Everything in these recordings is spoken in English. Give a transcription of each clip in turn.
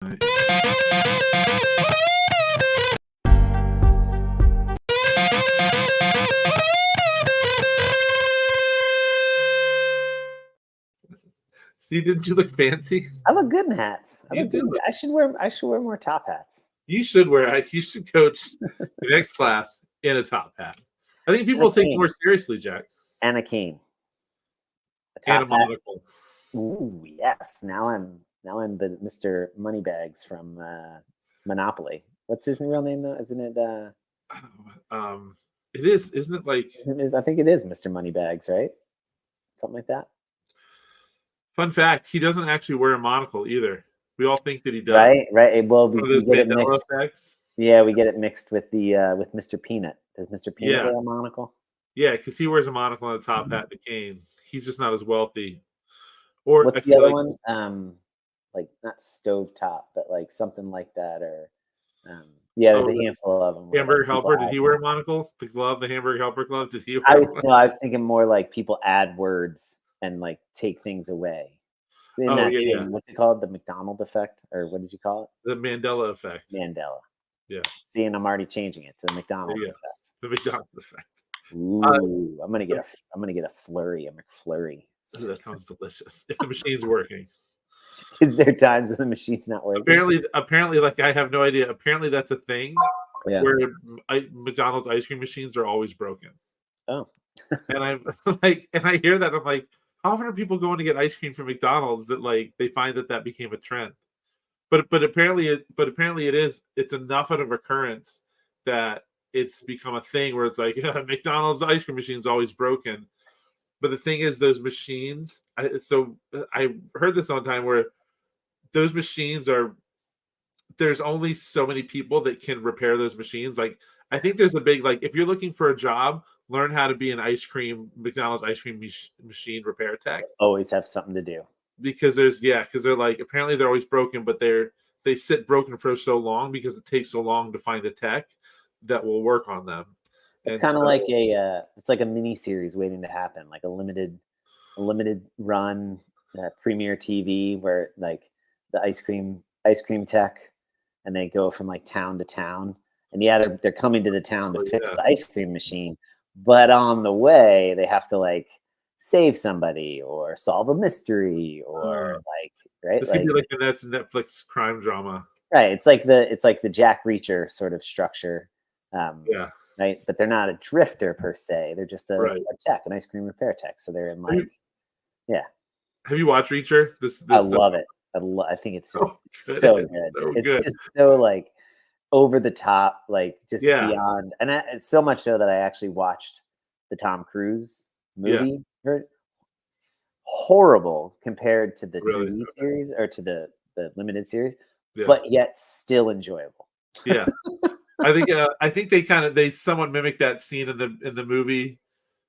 See, didn't you look fancy? I look good in hats. You do look- I should wear more top hats. You should you should coach the next class in a top hat. I think people will take it more seriously, Jack. And a cane. And a monocle. Ooh, yes. Now I'm the Mr. Moneybags from Monopoly. What's his real name though? Isn't it it is, isn't it like I think it is Mr. Moneybags, right? Something like that. Fun fact, he doesn't actually wear a monocle either. We all think that he does. Right. Well, we get it mixed. Effects. Yeah, we get it mixed with the with Mr. Peanut. Does Mr. Peanut wear a monocle? Yeah, because he wears a monocle and a top hat and a cane. He's just not as wealthy. Or what's the other one? Like not stovetop, but like something like that, or there's a handful of them. Hamburger Helper, did he wear a monocle? The glove, the Hamburger Helper glove, did he wear I was thinking more like people add words and like take things away. What's it called? The McDonald effect, or what did you call it? The Mandela effect. Mandela. Yeah. See, and I'm already changing it to the McDonald's effect. The McDonald's effect. Ooh, I'm gonna get a flurry, a McFlurry. Ooh, that sounds delicious. If the machine's working. Is there times when the machine's not working? Apparently, like I have no idea. Apparently, that's a thing where McDonald's ice cream machines are always broken. Oh. And I'm like, and I hear that I'm like, how often are people going to get ice cream from McDonald's that like they find that became a trend? But apparently it's enough of a recurrence that it's become a thing where it's like McDonald's ice cream machine's always broken. But the thing is, those machines. I heard this one time where those machines there's only so many people that can repair those machines. Like I think there's a big if you're looking for a job, learn how to be an McDonald's ice cream machine repair tech. Always have something to do. Because they're like apparently they're always broken, but they sit broken for so long because it takes so long to find a tech that will work on them. It's kind of like it's like a mini series waiting to happen, like a limited run premiere TV where like the ice cream tech, and they go from like town to town, and they're coming to the town to fix the ice cream machine, but on the way they have to like save somebody or solve a mystery or right. This could be like the next Netflix crime drama. Right. It's like the Jack Reacher sort of structure. Right. But they're not a drifter per se. They're just a tech, an ice cream repair tech. So they're in Have you watched Reacher? I love it. I think it's just so good. It's just so like over the top, like just beyond. And it's so much so that I actually watched the Tom Cruise movie. Horrible compared to the TV series or to the limited series, but yet still enjoyable. Yeah. I think they somewhat mimic that scene in the movie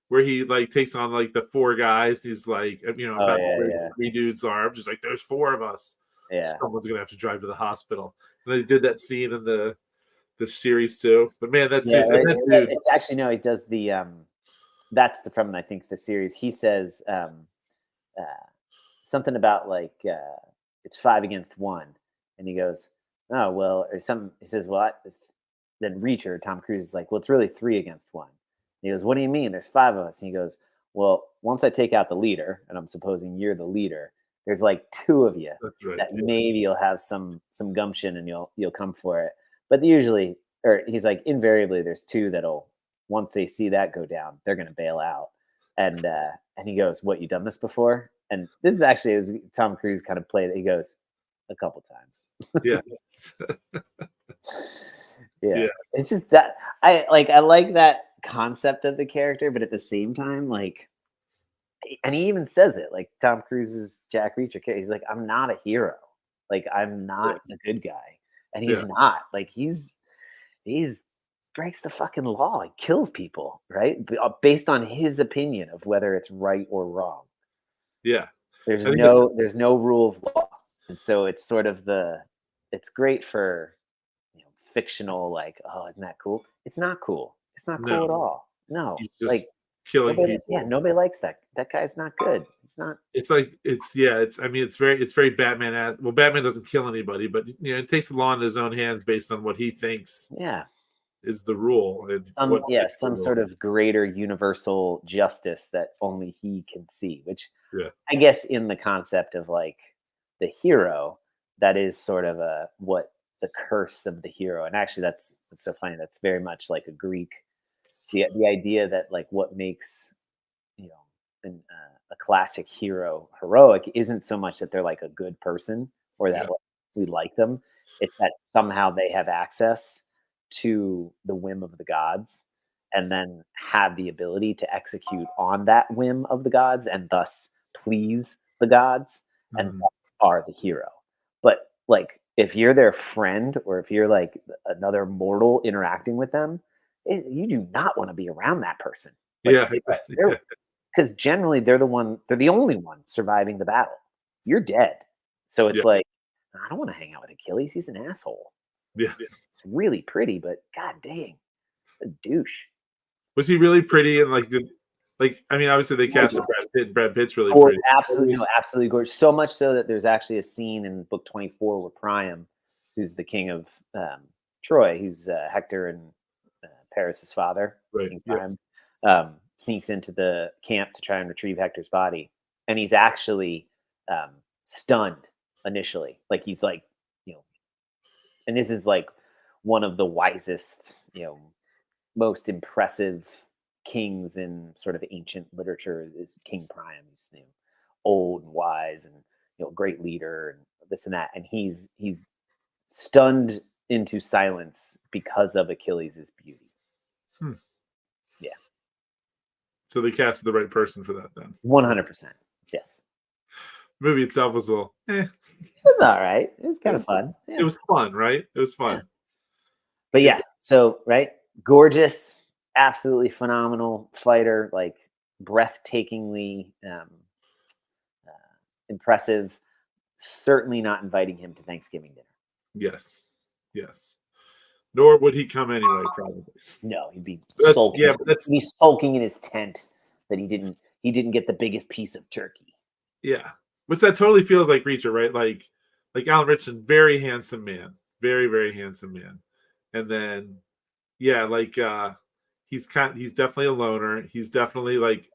where he like takes on like the four guys. He's like, three dudes' arms. Just like there's four of us. Yeah, someone's gonna have to drive to the hospital. And they did that scene in the series too. But man, that's it's actually no. He does the that's from I think the series. He says something about like it's 5 against 1, and he goes, oh well, or something. He says, well, then Reacher, Tom Cruise is like, well, it's really 3 against 1. And he goes, what do you mean? There's 5 of us. And he goes, well, once I take out the leader, and I'm supposing you're the leader, there's like 2 of you that maybe you'll have some gumption and you'll come for it. But usually, or he's like, invariably, there's 2 that'll, once they see that go down, they're gonna bail out. And he goes, what, you done this before? And this is actually as Tom Cruise kind of played it. He goes, a couple times. Yeah. Yeah. It's just that I like that concept of the character, but at the same time, like, and he even says it, like Tom Cruise's Jack Reacher character. He's like, I'm not a hero. Like, I'm not a good guy. And he's not. Like, he's breaks the fucking law. He kills people, right? Based on his opinion of whether it's right or wrong. Yeah. There's no rule of law. And so it's sort of it's great for fictional, like, oh, isn't that cool? It's not cool. It's not cool at all. No. killing Nobody, people. yeah, nobody likes that. That guy's not good. It's not. It's like I mean, it's very Batman. Well, Batman doesn't kill anybody, but it takes the law in his own hands based on what he thinks Yeah, is the rule and what makes the some rule. sort of greater universal justice that only he can see. Which Yeah. I guess in the concept of like the hero, that is sort of what the curse of the hero. And actually, that's so funny. That's very much like a Greek. The idea that like what makes a classic hero heroic isn't so much that they're like a good person or that Yeah. like, we like them. It's that somehow they have access to the whim of the gods and then have the ability to execute on that whim of the gods and thus please the gods and Mhm. are the hero. But like if you're their friend or if you're like another mortal interacting with them, you do not want to be around that person. Like Yeah. they're Yeah. because generally they're the only one surviving the battle. You're dead. So it's Yeah. like, I don't want to hang out with Achilles. He's an asshole. Yeah. It's really pretty, but god dang, a douche. Was he really pretty and like I mean, obviously they casted Gorgeous. Brad Pitt. And Brad Pitt's really Or pretty. absolutely, no, absolutely gorgeous. So much so that there's actually a scene in book 24 where Priam, who's the king of Troy, who's Hector and Paris's father, Right. King Yeah. Priam, sneaks into the camp to try and retrieve Hector's body, and he's actually stunned initially, like he's like, and this is like one of the wisest, most impressive kings in sort of ancient literature is King Priam. He's old and wise and great leader and this and that, and he's stunned into silence because of Achilles' beauty. Hmm. Yeah. So they casted the right person for that then. 100%. Yes. The movie itself was a little It was all right. It was kind of fun. It was fun, right? It was fun. But yeah, so right, gorgeous, absolutely phenomenal fighter, like breathtakingly impressive. Certainly not inviting him to Thanksgiving dinner. Yes. Yes. Nor would he come anyway, probably. No, he'd be That's, sulking. yeah, but that's He'd be sulking in his tent that he didn't get the biggest piece of turkey. yeah. Which that totally feels like Reacher, right? Like Alan Richardson, very handsome man. Very, very handsome man. And then yeah, like he's definitely a loner. He's definitely like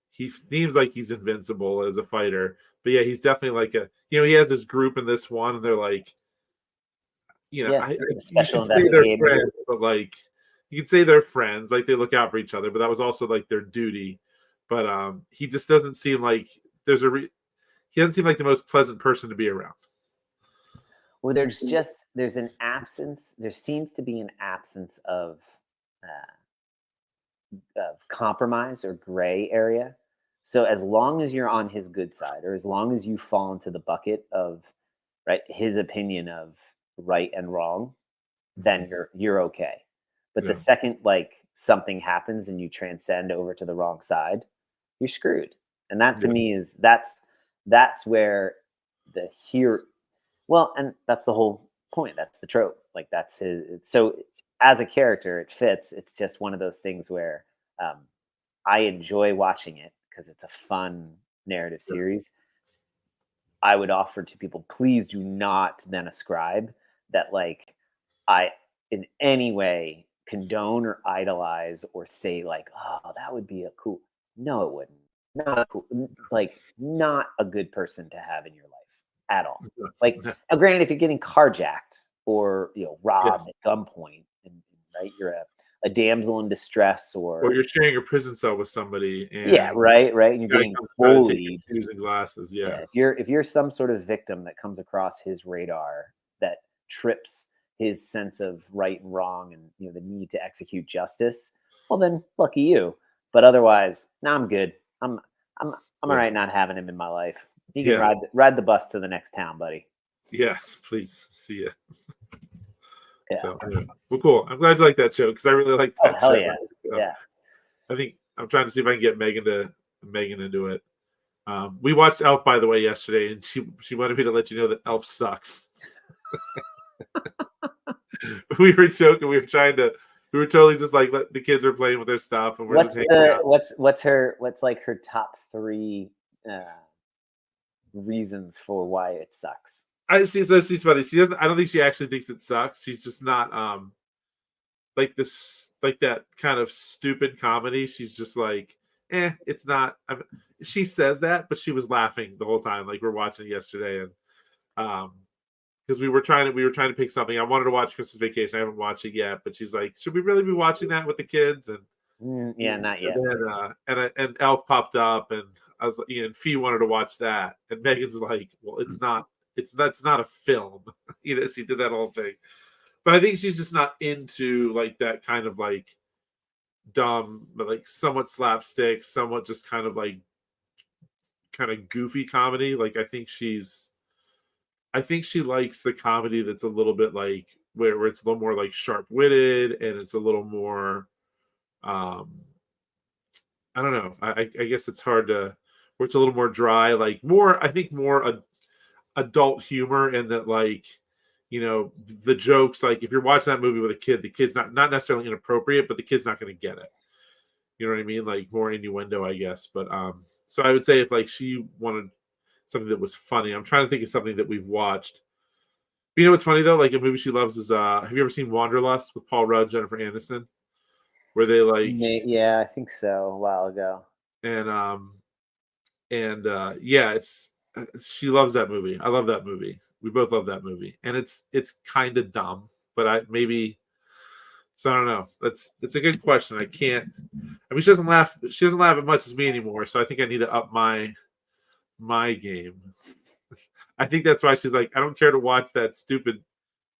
he seems like he's invincible as a fighter. But yeah, he's definitely like he has this group in this one, and they're like, Yeah, you special could say they're investigator. friends, but like you could say they're friends, like they look out for each other, but that was also like their duty. But he just doesn't seem like he doesn't seem like the most pleasant person to be around. Well, there's an absence. There seems to be an absence of compromise or gray area. So as long as you're on his good side, or as long as you fall into the bucket of his opinion of right and wrong, then you're okay. But Yeah. the second like something happens and you transcend over to the wrong side, you're screwed. And that to Yeah. me is that's where the hero. Well, and that's the whole point. That's the trope. Like that's his. So as a character, it fits. It's just one of those things where I enjoy watching it because it's a fun narrative Sure. series. I would offer to people, please do not then ascribe that like I in any way condone or idolize or say like, oh, that would be a cool. No, it wouldn't. Not a cool, like not a good person to have in your life at all. Like, Yeah. now granted, if you're getting carjacked or robbed Yes. at gunpoint, and you're a damsel in distress, Or you're sharing a prison cell with somebody, and yeah, right, and you're gotta getting try to take bullied. confusing glasses. Yeah. If you're some sort of victim that comes across his radar that trips his sense of right and wrong and the need to execute justice, well then lucky you. But otherwise, no, I'm good. I'm all right not having him in my life. He can Yeah. ride the bus to the next town, buddy. Yeah. Please see ya. Yeah. So yeah. Well, cool. I'm glad you like that show because I really like Oh that hell show. yeah. Yeah. I think I'm trying to see if I can get Megan into it. We watched Elf, by the way, yesterday, and she wanted me to let you know that Elf sucks. We were joking. We were trying to We were totally just like the kids are playing with their stuff, and we're What's just hanging out. what's like her top 3 reasons for why it sucks? She's funny. She doesn't. I don't think she actually thinks it sucks. She's just not like this, like that kind of stupid comedy. She's just like, it's not. She says that, but she was laughing the whole time. Like we're watching it yesterday, and because we were trying to pick something. I wanted to watch Christmas Vacation. I haven't watched it yet, but she's like, should we really be watching that with the kids? And Yeah, not yet. and Elf popped up, and I was like, and Fee wanted to watch that, and Megan's like, well, it's not. That's not a film. She did that whole thing. But I think she's just not into like that kind of like dumb, but like somewhat slapstick, somewhat just kind of like kind of goofy comedy. Like I think she likes the comedy that's a little bit like where it's a little more like sharp witted and it's a little more I don't know. I guess it's hard to where it's a little more dry, like more I think more adult humor and that like the jokes, like if you're watching that movie with a kid, the kid's not necessarily inappropriate, but the kid's not going to get it. You know what I mean? Like more innuendo, I guess. But so I would say if like she wanted something that was funny, I'm trying to think of something that we've watched. But you know what's funny though? Like a movie she loves is have you ever seen Wanderlust with Paul Rudd, Jennifer Aniston, where they like Yeah, I think so. A while ago. And yeah, it's she loves that movie. I love that movie. We both love that movie, and it's kind of dumb, but so I don't know. It's a good question. I can't. I mean, she doesn't laugh. She doesn't laugh as much as me anymore. So I think I need to up my game. I think that's why she's like, I don't care to watch that stupid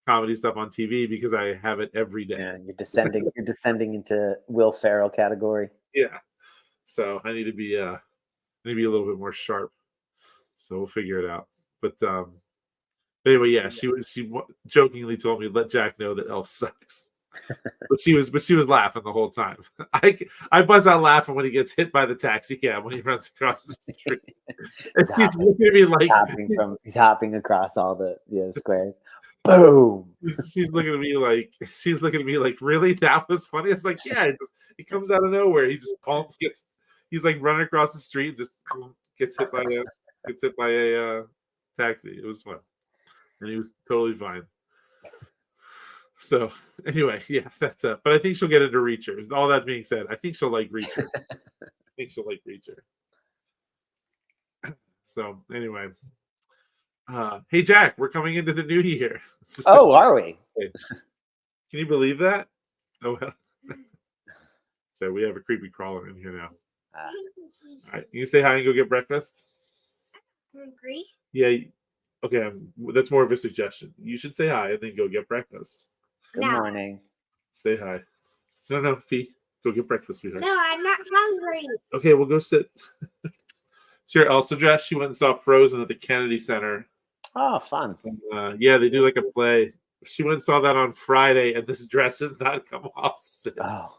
comedy stuff on TV because I have it every day. Yeah, you're descending into Will Ferrell category. Yeah. So I need to be a little bit more sharp. So we'll figure it out. But anyway, yeah, she jokingly told me, "Let Jack know that Elf sucks." but she was laughing the whole time. I buzz out laughing when he gets hit by the taxi cab when he runs across the street. He's looking at me like he's hopping across all the squares. Boom. She's looking at me like, really? That was funny. I was like, yeah, it comes out of nowhere. He just he's like running across the street, just gets hit by a taxi. It was fun, and he was totally fine. So anyway, yeah, that's it. But I think she'll get into Reacher. All that being said, I think she'll like Reacher. So anyway, hey Jack, we're coming into the new year. Oh, are we? Can you believe that? Oh well. So we have a creepy crawler in here now. All right, you can say hi and go get breakfast. Hungry? Yeah. Okay, that's more of a suggestion. You should say hi and then go get breakfast. Good morning. Say hi. No, Fee. Go get breakfast, sweetheart. No, I'm not hungry. Okay, we'll go sit. So also, Jess, she went and saw Frozen at the Kennedy Center. Oh, fun. Yeah, they do like a play. She went and saw that on Friday, and this dress has not come off since. Oh.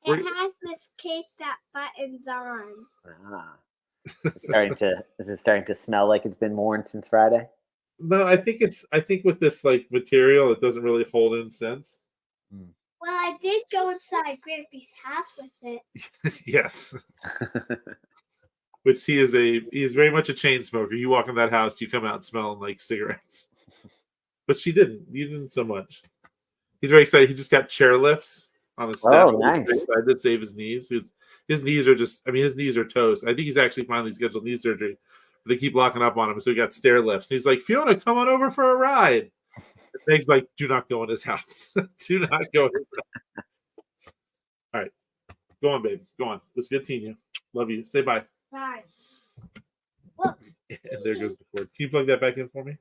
It has Miss Kate that buttons on. Is it starting to smell like it's been worn since Friday? No, I think with this like material, it doesn't really hold in since. Well, I did go inside Grampy's house with it. Yes. Which he is very much a chain smoker. You walk in that house, you come out smelling like cigarettes. But she didn't. You didn't so much. He's very excited. He just got chair lifts on his step. Oh, nice. He's excited to save his knees. His knees are his knees are toast. I think he's actually finally scheduled knee surgery. But they keep locking up on him, so he got stair lifts. And he's like, Fiona, come on over for a ride. And Meg's like, do not go in his house. Do not go in his house. All right. Go on, babe. Go on. It was good seeing you. Love you. Say bye. Bye. And there goes the cord. Can you plug that back in for me?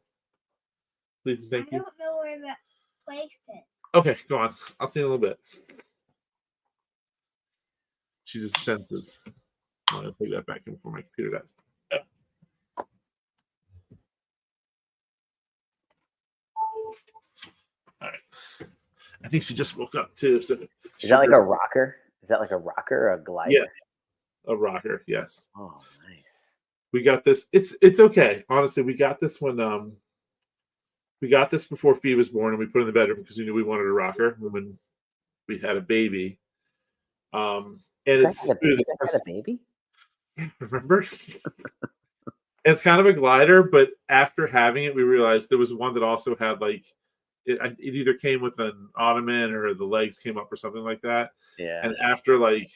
Please and thank you. I don't know where that placed it. Okay, go on. I'll see you in a little bit. She just sent this. I'm going to plug that back in before my computer dies. All right. I think she just woke up too. So is that like a rocker? Is that like a rocker or a glider? Yeah, a rocker. Yes. Oh, nice. We got this. It's okay. Honestly, we got this when we got this before Fee was born, and we put it in the bedroom because we knew we wanted a rocker when we had a baby. And You guys it's had a baby? You guys had a baby? remember? It's kind of a glider, but after having it, we realized there was one that also had like it either came with an ottoman or the legs came up or something like that. Yeah. And after like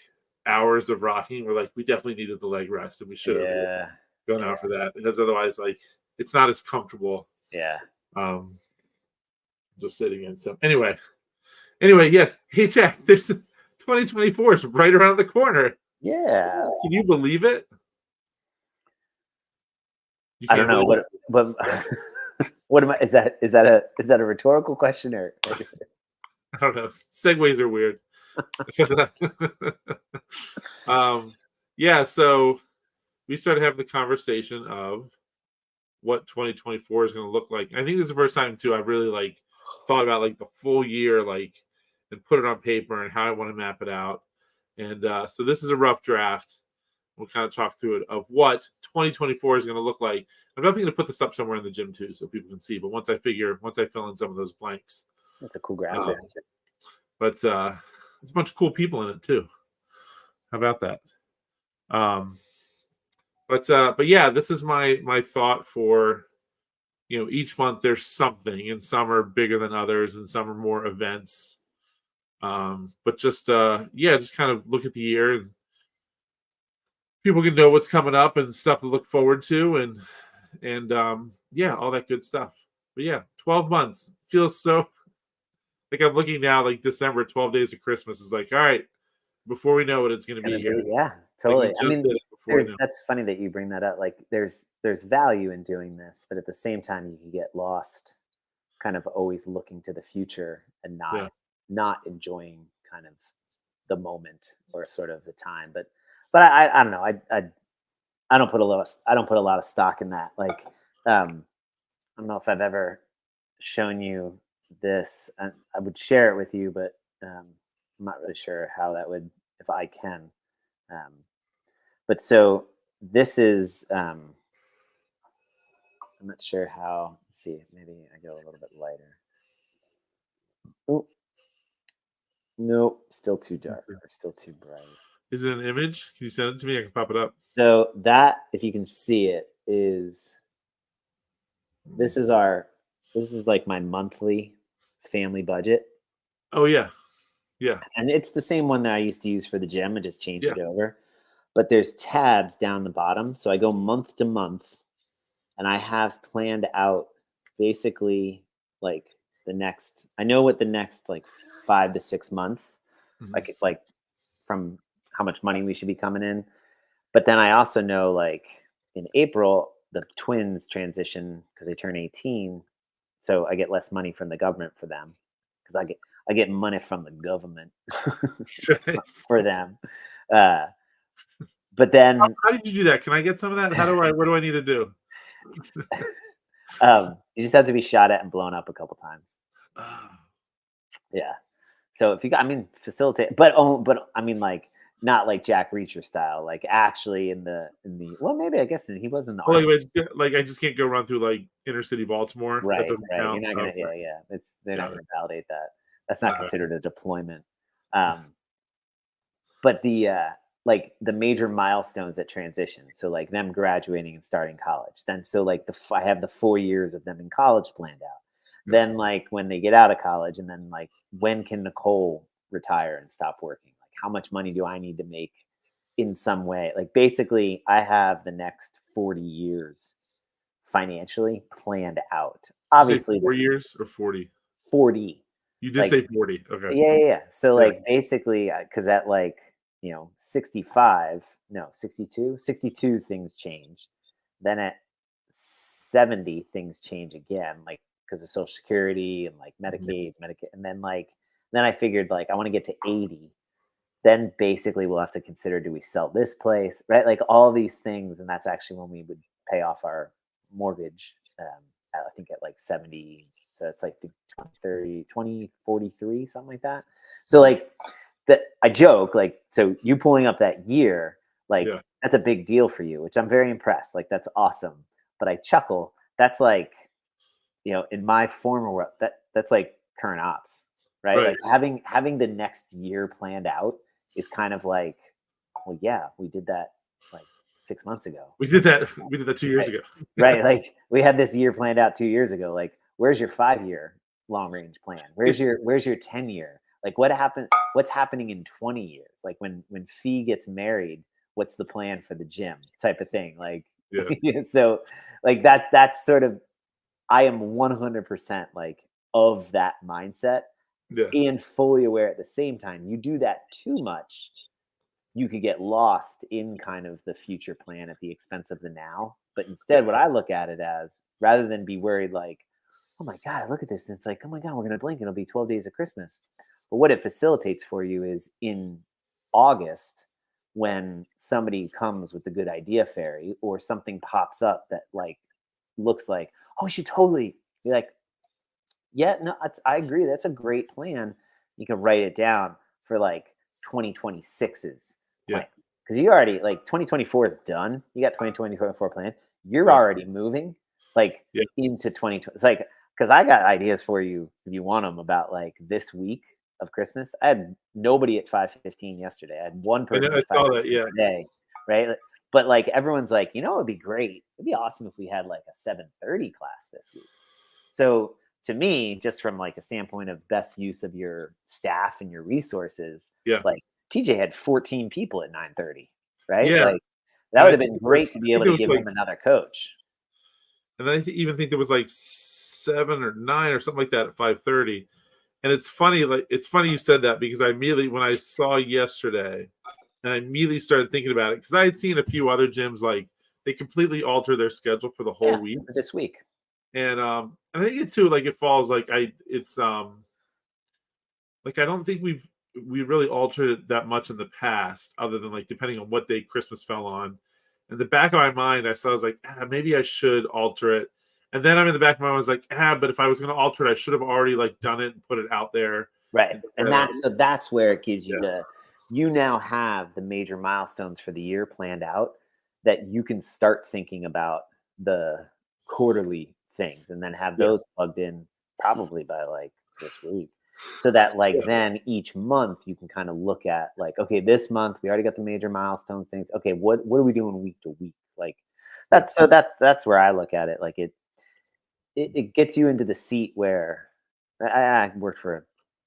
hours of rocking, we're like, we definitely needed the leg rest, and we should have Yeah. gone out for that because otherwise, like, it's not as comfortable Yeah. um just sitting in. So anyway, yes. Hey, Jack, there's 2024 is right around the corner. Yeah. Can you believe it? You I don't can't know believe what what am I? Is that a rhetorical question or it? I don't know. Segues are weird. Yeah, so we started having the conversation of what 2024 is going to look like. I think this is the first time too I've really like thought about like the full year, like, and put it on paper and how I want to map it out. And so this is a rough draft. We'll kind of talk through it of what 2024 is going to look like. I'm definitely going to put this up somewhere in the gym too, so people can see. But once I fill in some of those blanks, That's a cool graphic. but there's a bunch of cool people in it too. How about that? But yeah, this is my thought for, each month there's something, and some are bigger than others, and some are more events. But just just kind of look at the year, and people can know what's coming up and stuff to look forward to, and all that good stuff. But yeah, 12 months feels so like I'm looking now, like December, 12 days of Christmas is like, all right, before we know it, it's going to be here. Yeah, totally. I mean, that's funny that you bring that up. Like, there's value in doing this, but at the same time, you can get lost, kind of always looking to the future and not enjoying kind of the moment or sort of the time. But I don't know. I don't put a lot of stock in that. Like, I don't know if I've ever shown you this, and I would share it with you, but I'm not really sure how that would, if I can. But so this is, I'm not sure how. Let's see, maybe I go a little bit lighter. Oh, no, still too dark or still too bright. Is it an image? Can you send it to me? I can pop it up. So that, if you can see it, this is like my monthly family budget. Oh yeah. And it's the same one that I used to use for the gym. I just changed it over. But there's tabs down the bottom. So I go month to month, and I have planned out basically like I know what the next like 5 to 6 months, like from how much money we should be coming in. But then I also know, like, in April, the twins transition because they turn 18. So I get less money from the government for them, because I get money from the government for them. But then, how did you do that? Can I get some of that? What do I need to do? you just have to be shot at and blown up a couple times. Yeah. So if you got, facilitate, but I mean, like, not like Jack Reacher style, like actually in the well, maybe I guess he was in the army. Like, I just can't go run through like inner city Baltimore. Right. That doesn't Count. You're not gonna. Okay. Yeah. They're not gonna validate that. That's not considered a deployment. But the like the major milestones at transition. So like them graduating and starting college. Then so like I have the 4 years of them in college planned out. Then like when they get out of college, and then like when can Nicole retire and stop working? Like, how much money do I need to make in some way? Like, basically, I have the next 40 years financially planned out. Obviously, 4 years or 40? 40. You did say 40. Okay. Yeah. So like basically, because at like 65, no 62 things change. Then at 70 things change again, like because of Social Security and like Medicaid, and then I figured, like, I want to get to 80. Then basically we'll have to consider, do we sell this place, right? Like all these things, and that's actually when we would pay off our mortgage. I think at like 70, so it's like 2043, something like that. So like that, I joke, like, so you pulling up that year, like that's a big deal for you, which I'm very impressed. Like, that's awesome. But I chuckle. That's like, in my former world, that's like current ops. right? Right. Like having the next year planned out is kind of like, well, yeah, we did that like 6 months ago. We did that. We did that 2 years Right. ago. Right. Like we had this year planned out 2 years ago. Like, where's your 5 year long range plan? Where's your 10 year? Like what's happening in 20 years? Like when Fee gets married, what's the plan for the gym type of thing? Like Yeah. so like that's sort of, I am 100% like of that mindset Yeah. and fully aware at the same time. You do that too much, you could get lost in kind of the future plan at the expense of the now. But instead, what I look at it as, rather than be worried like, oh my God, look at this. And it's like, oh my God, we're going to blink. It'll be 12 days of Christmas. But what it facilitates for you is in August, when somebody comes with a good idea fairy or something pops up that like looks like, oh, we should totally be like, yeah, no, I agree. That's a great plan. You can write it down for like 2026's Yeah. plan. Because you already, like, 2024 is done. You got 2024 plan. You're Right. already moving like Yeah. into 2020. It's like, because I got ideas for you if you want them about like this week of Christmas. I had nobody at 5:15 yesterday. I had one I know, person I at saw that. 5:15 Yeah. today, right? But like everyone's like, you know, it'd be great. It'd be awesome if we had like a 7:30 class this week. So to me, just from like a standpoint of best use of your staff and your resources, Yeah. like TJ had 14 people at 9:30, right? Yeah. Like that And would I have think been it was, great to I be think able there to was give like, him another coach. and I even think there was like 7 or 9 or something like that at 5:30. And it's funny you said that, because I immediately, when I saw yesterday, and I immediately started thinking about it, because I had seen a few other gyms like they completely alter their schedule for the whole Yeah, week. for this week. And I think it too, like it falls like it's like I don't think we really altered it that much in the past, other than like depending on what day Christmas fell on. In the back of my mind, I was like, maybe I should alter it. And then I'm in the back of my mind, I was like, but if I was going to alter it, I should have already like done it and put it out there. Right. And instead of- that's where it gives you Yeah. you now have the major milestones for the year planned out, that you can start thinking about the quarterly things and then have Yeah. those plugged in probably by like this week. So that like Yeah. then each month you can kind of look at like, okay, this month we already got the major milestones things. Okay, what are we doing week to week? Like that's where I look at it. Like it gets you into the seat where I worked for a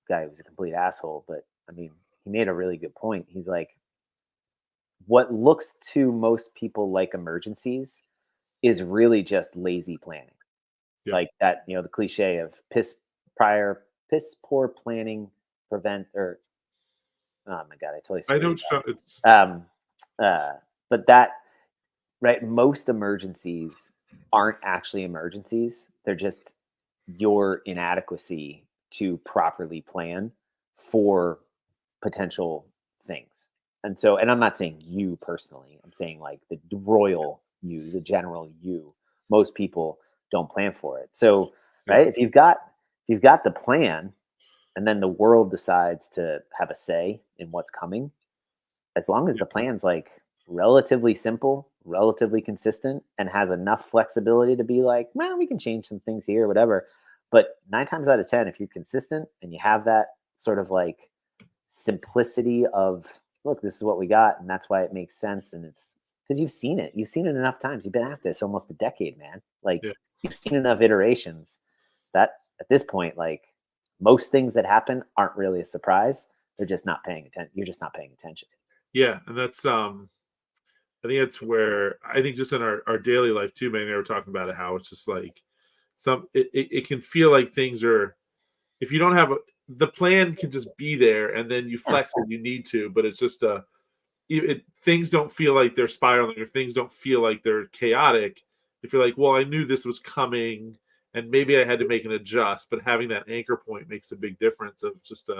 guy who was a complete asshole, but I mean, he made a really good point. He's like, what looks to most people like emergencies is really just lazy planning. Yeah. Like that, the cliche of piss poor planning prevent, or oh my God, I totally I know screwed it's that. But that, right, most emergencies aren't actually emergencies. They're just your inadequacy to properly plan for potential things. And so, and I'm not saying you personally, I'm saying like the royal you, the general you. Most people don't plan for it. So, right, if you've got the plan, and then the world decides to have a say in what's coming, as long as the plan's like relatively simple, relatively consistent, and has enough flexibility to be like, well, we can change some things here, whatever. But 9 times out of 10, if you're consistent and you have that sort of like simplicity of, look, this is what we got, and that's why it makes sense. And it's because you've seen it enough times. You've been at this almost a decade, man. Like you've seen enough iterations that at this point, like most things that happen aren't really a surprise. They're just not paying attention. You're just not paying attention. Yeah, and that's I think it's where I think just in our daily life too, man, they were talking about it, how it's just like it can feel like things are, if you don't have the plan can just be there, and then you flex if you need to, but it's just things don't feel like they're spiraling, or things don't feel like they're chaotic. If you're like, well, I knew this was coming and maybe I had to make an adjust, but having that anchor point makes a big difference of just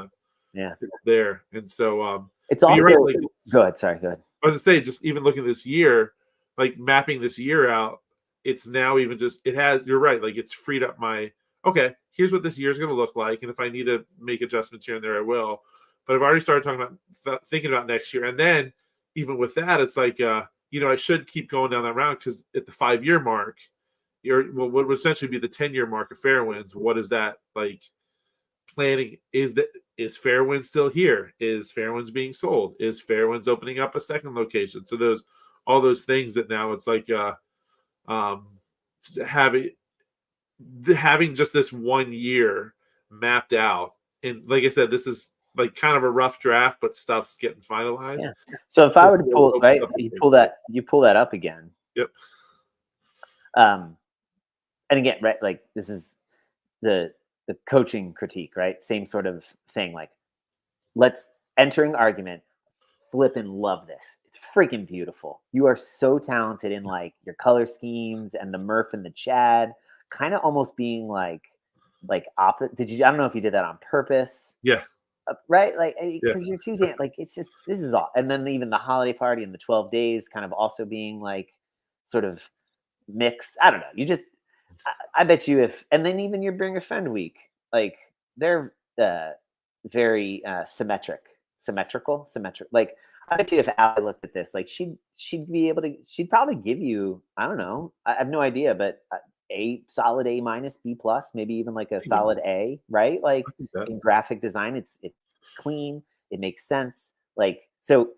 it's there. And so it's also right, like, go ahead. Sorry, go ahead. I was gonna say, just even looking at this year, like mapping this year out, it's now even just you're right, like it's freed up my, okay, here's what this year's gonna look like, and if I need to make adjustments here and there, I will. But I've already started talking about thinking about next year, and then even with that, it's like I should keep going down that route, because at the 5-year mark, what would essentially be the 10-year mark of Fairwinds, what is that like? planning. Is Fairwind still here? Is Fairwind's being sold? Is Fairwind's opening up a second location? So all those things that now it's like um having just this 1 year mapped out. And like I said, this is like kind of a rough draft, but stuff's getting finalized. Yeah. So if I were to pull right, you pull that up again. Yep. And again, right, like this is the coaching critique, right? Same sort of thing. Like, let's entering argument. Flippin' love this. It's freaking beautiful. You are so talented in like your color schemes and the Murph and the Chad, kind of almost being like opposite. I don't know if you did that on purpose. Yeah. Right? Like, because you're too damn, like, it's just, this is all. And then even the holiday party and the 12 days kind of also being like sort of mix. I don't know. You just, I bet you and then even your Bring a Friend week, like they're very symmetrical. Like, I bet you if Allie looked at this, like she'd be able to, she'd probably give you, I don't know, I have no idea, but a solid A minus, B plus, maybe even like a solid A, right? Like in graphic design, it's clean, it makes sense. Like, so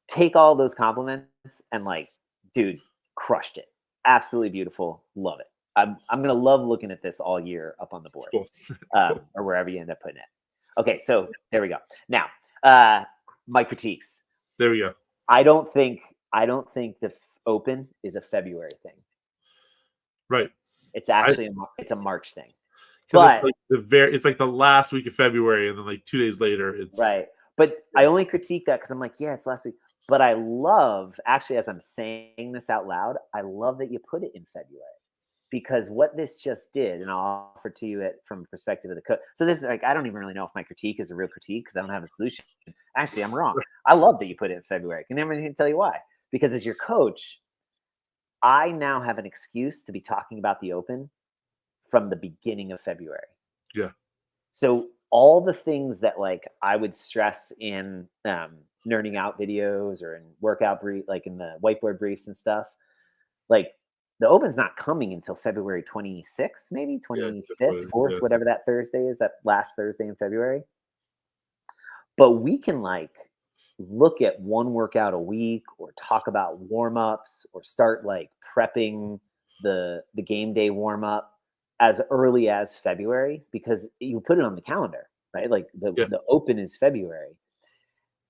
take all those compliments and like, dude, crushed it. Absolutely beautiful. Love it. I'm gonna love looking at this all year up on the board, cool. Or wherever you end up putting it. Okay, so there we go. Now, my critiques. There we go. I don't think the Open is a February thing. Right. It's actually it's a March thing. But it's like the last week of February, and then like 2 days later, it's right. But I only critique that because I'm like, yeah, it's last week. But I love, actually, as I'm saying this out loud, I love that you put it in February, because what this just did, and I'll offer to you from the perspective of the coach. So this is like, I don't even really know if my critique is a real critique because I don't have a solution. Actually, I'm wrong. I love that you put it in February. I can never even tell you why. Because as your coach, I now have an excuse to be talking about the Open from the beginning of February. Yeah. So all the things that like I would stress in nerding out videos or in workout brief, like in the whiteboard briefs and stuff, like the Open's not coming until February 26th, maybe 25th, 4th, whatever that Thursday is, that last Thursday in February. But we can like look at one workout a week or talk about warm-ups or start like prepping the game day warm-up as early as February, because you put it on the calendar, right? Like the Open is February.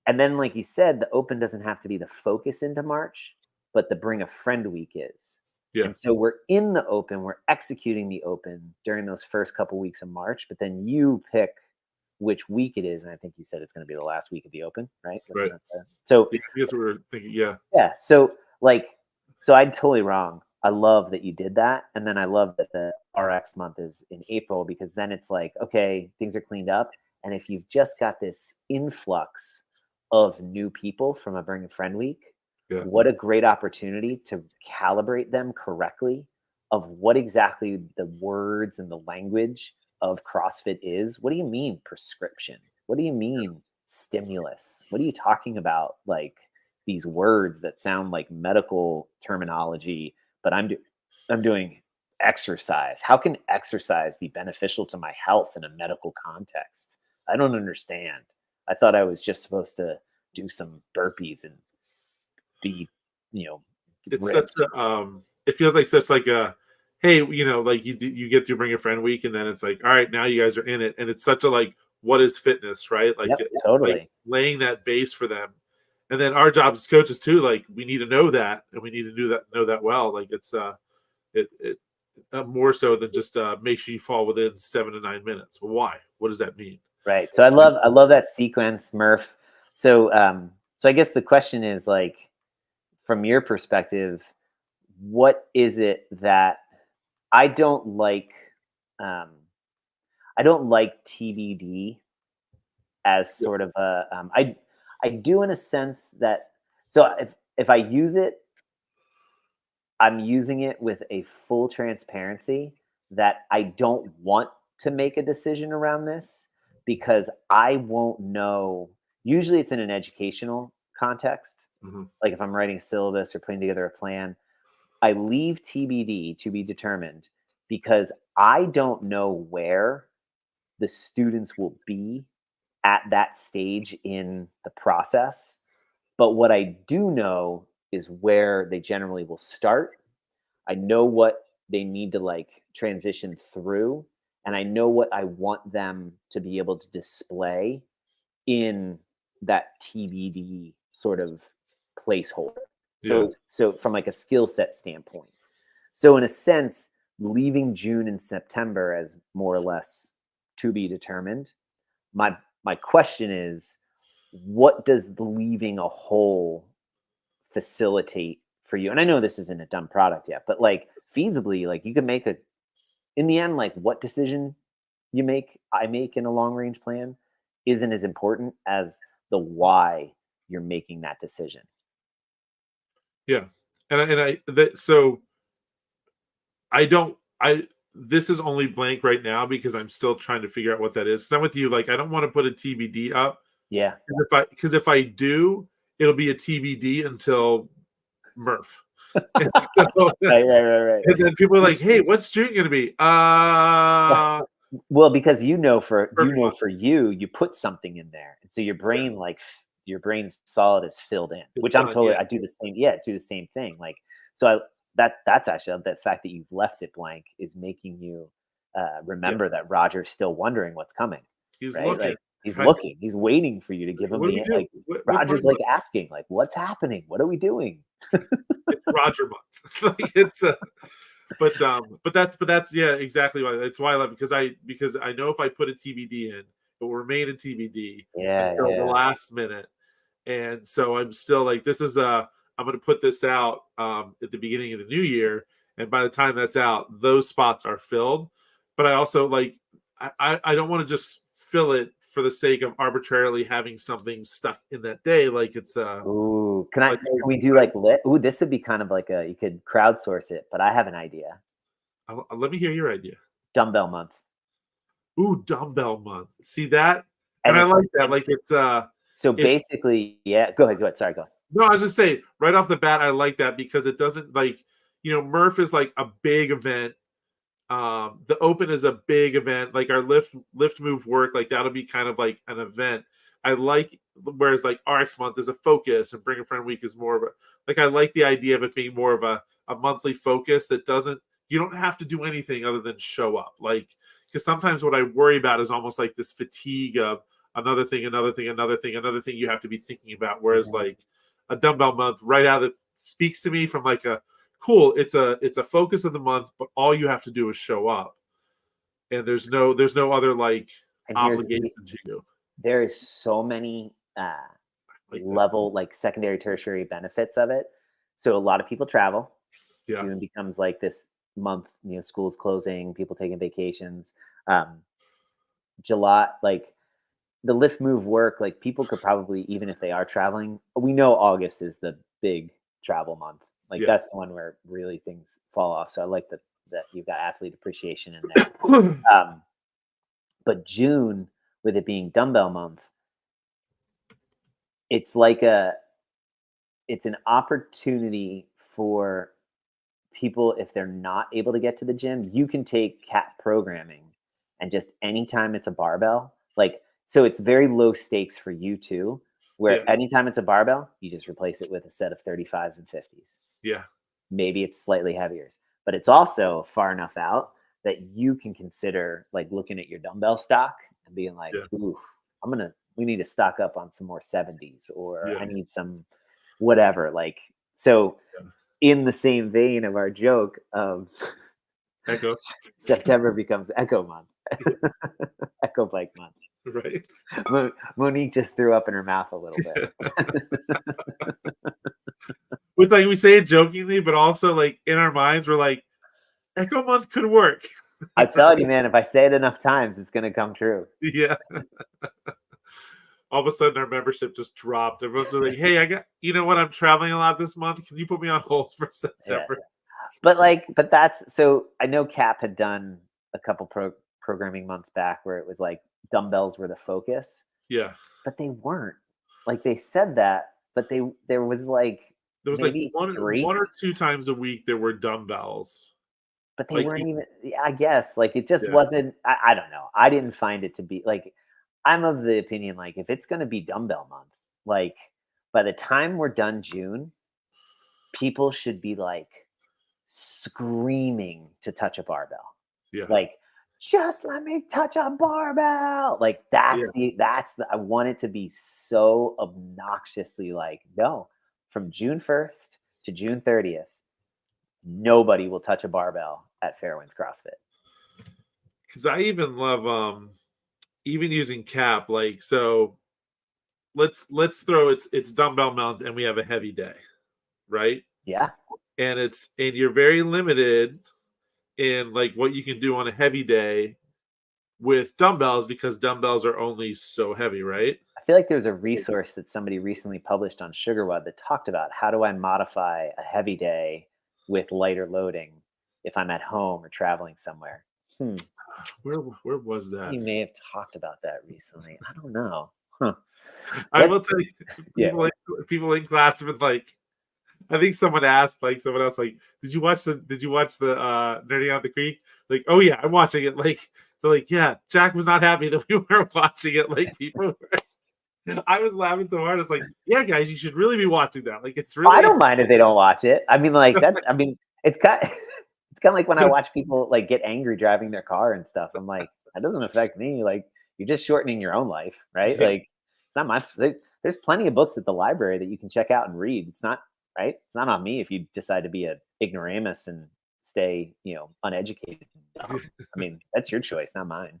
And then, like you said, the Open doesn't have to be the focus into March, but the Bring a Friend week is. Yeah. And so we're in the Open, we're executing the Open during those first couple weeks of March, but then you pick which week it is. And I think you said it's going to be the last week of the Open, right? Right. So I guess we were thinking, yeah. Yeah. So I'm totally wrong. I love that you did that. And then I love that the RX month is in April, because then it's like, okay, things are cleaned up. And if you've just got this influx of new people from a Bring a Friend week, what a great opportunity to calibrate them correctly of what exactly the words and the language of CrossFit is. What do you mean prescription? What do you mean stimulus? What are you talking about? Like these words that sound like medical terminology, but I'm doing exercise. How can exercise be beneficial to my health in a medical context? I don't understand. I thought I was just supposed to do some burpees and be, it's ripped. Such a, it feels like such like a, hey, like you get to Bring a Friend week, and then it's like, all right, now you guys are in it. And it's such a like, what is fitness, right? Like, totally like laying that base for them. And then our jobs as coaches too, like we need to know that, and we need to know that well. Like it's more so than just make sure you fall within 7 to 9 minutes. Well, why? What does that mean? Right. So I love that sequence, Murph. So I guess the question is, like, from your perspective, what is it that I don't like? I don't like TBD as sort of a. I do in a sense that, so if I use it, I'm using it with a full transparency that I don't want to make a decision around this, because I won't know. Usually it's in an educational context. Mm-hmm. Like if I'm writing a syllabus or putting together a plan, I leave TBD, to be determined, because I don't know where the students will be at that stage in the process. But what I do know is where they generally will start. I know what they need to like transition through, and I know what I want them to be able to display in that TBD sort of placeholder. Yeah. So from like a skill set standpoint. So in a sense, leaving June and September as more or less to be determined. My question is, what does the leaving a hole facilitate for you? And I know this isn't a done product yet, but like feasibly, like you can make a in the end, like what decision I make in a long range plan isn't as important as the why you're making that decision. Yeah. So I don't, this is only blank right now because I'm still trying to figure out what that is. 'Cause I'm with you. Like, I don't want to put a TBD up. Yeah. Because if I do, it'll be a TBD until Murph. And so, Right. and then people are like, "Hey, what's June going to be?" Well, because Perfect. for you, you put something in there, and so your brain your brain's solid is filled in. It's Which I'm done. totally Yeah. I do the same. Yeah, do the same thing. Like so, that's actually the fact that you've left it blank is making you Yeah. remember that Roger's still wondering what's coming. He's Right? looking. Like he's Right? looking, he's waiting for you to give him What do we the do? like. What's our Roger's like month? asking, like, "What's happening? What are we doing?" It's Roger month. Like it's but that's yeah, exactly why. That's why I love it because I know if I put a TBD in, it will remain a TBD Yeah, until the yeah. last minute. And so I'm still like, this is I'm going to put this out at the beginning of the new year, and by the time that's out, those spots are filled. But I also like I don't want to just fill it for the sake of arbitrarily having something stuck in that day. Like it's Ooh, like can we do like lit? Ooh, this would be kind of like you could crowdsource it, but I have an idea. let me hear your idea. Dumbbell month. Ooh, dumbbell month. See that? And And I it's like that. Like so it basically, yeah, go ahead. Sorry, go ahead. no, I was just saying right off the bat, I like that because it doesn't like, Murph is like a big event. The open is a big event. Like our lift move work, like that'll be kind of like an event. I like whereas like RX month is a focus and bring a friend week is more of a like I like the idea of it being more of a monthly focus that doesn't you don't have to do anything other than show up. Like because sometimes what I worry about is almost like this fatigue of another thing, another thing, another thing, another thing you have to be thinking about. Whereas Mhm. like a dumbbell month right out of speaks to me from like a cool, it's a focus of the month, but all you have to do is show up, and there's no other like And obligation to you. there is so many Like that. like secondary, tertiary benefits of it. So a lot of people travel. Yeah. June becomes like this month, schools closing, people taking vacations. Um, July, like the lift move work, like people could probably, even if they are traveling, we know August is the big travel month. Like Yeah. that's the one where really things fall off. So I like that you've got athlete appreciation in there. Um, but June, with it being dumbbell month, it's like it's an opportunity for people if they're not able to get to the gym. You can take cat programming and just anytime it's a barbell, like so it's very low stakes for you too, Yeah. where anytime it's a barbell, you just replace it with a set of 35s and 50s. Yeah. Maybe it's slightly heavier, but it's also far enough out that you can consider like looking at your dumbbell stock and being like, Yeah. ooh, we need to stock up on some more 70s, or Yeah. I need some whatever. Like, so Yeah. in the same vein of our joke of Echo. September becomes Echo month, Echo bike month. Right. Monique just threw up in her mouth a little bit. With like we say it jokingly, but also like in our minds, we're like, Echo month could work. I'm telling you, man, if I say it enough times, it's going to come true. Yeah. All of a sudden our membership just dropped. Everyone's like, hey, you know what? I'm traveling a lot this month. Can you put me on hold for Yeah. September? But that's so I know Cap had done a couple programming months back where it was like dumbbells were the focus, Yeah. but they weren't. Like they said that, but there was like There was like maybe one three. or two times a week there were dumbbells. But they Like, weren't even. I guess like it just yeah. wasn't. I don't know. I didn't find it to be like. I'm of the opinion like if it's going to be dumbbell month, like by the time we're done June, people should be like screaming to touch a barbell. Yeah. Like, just let me touch a barbell. Like that's the I want it to be so obnoxiously like, no, from June 1st to June 30th, nobody will touch a barbell at Fairwinds CrossFit. Because I even love even using cap, like, so let's throw it's dumbbell month and we have a heavy day, right? Yeah. And you're very limited in like what you can do on a heavy day with dumbbells because dumbbells are only so heavy, right? I feel like there's a resource that somebody recently published on SugarWeb that talked about how do I modify a heavy day with lighter loading if I'm at home or traveling somewhere. Where was that? You may have talked about that recently. I don't know. Huh. I will tell you, Yeah. people in class have been like, I think someone asked like someone else like, did you watch the Nerding Out the Creek? Like, oh yeah, I'm watching it. Like, they're like, yeah, Jack was not happy that we weren't watching it. Like, people were, I was laughing so hard. It's like, yeah, guys, you should really be watching that. Like, it's really. I don't mind if they don't watch it. I mean, like that. I mean, it's kind of like when I watch people like get angry driving their car and stuff. I'm like, that doesn't affect me. Like, you're just shortening your own life, right? Yeah. Like, it's not my. There's plenty of books at the library that you can check out and read. It's not right. It's not on me if you decide to be an ignoramus and stay, uneducated. I mean, that's your choice, not mine.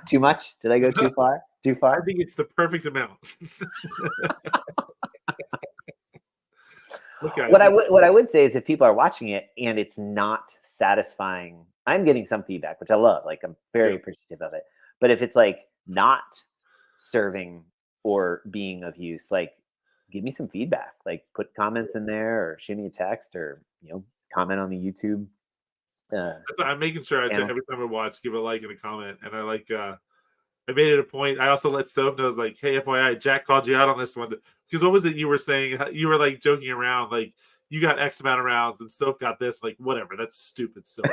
Too much? Did I go too far? Too I far? think it's the perfect amount. Look, guys, What I would say is if people are watching it and it's not satisfying, I'm getting some feedback, which I love. Like I'm very appreciative of it. But if it's like not serving or being of use, like give me some feedback. Like put comments in there or shoot me a text or comment on the YouTube. I'm making sure channels. every time I watch, give a like and a comment. And I like I made it a point. I also let Soph know, like, hey, FYI, Jack called you out on this one. Because what was it you were saying? You were like joking around, like you got X amount of rounds and Soph got this. Like, whatever. That's stupid, Soph.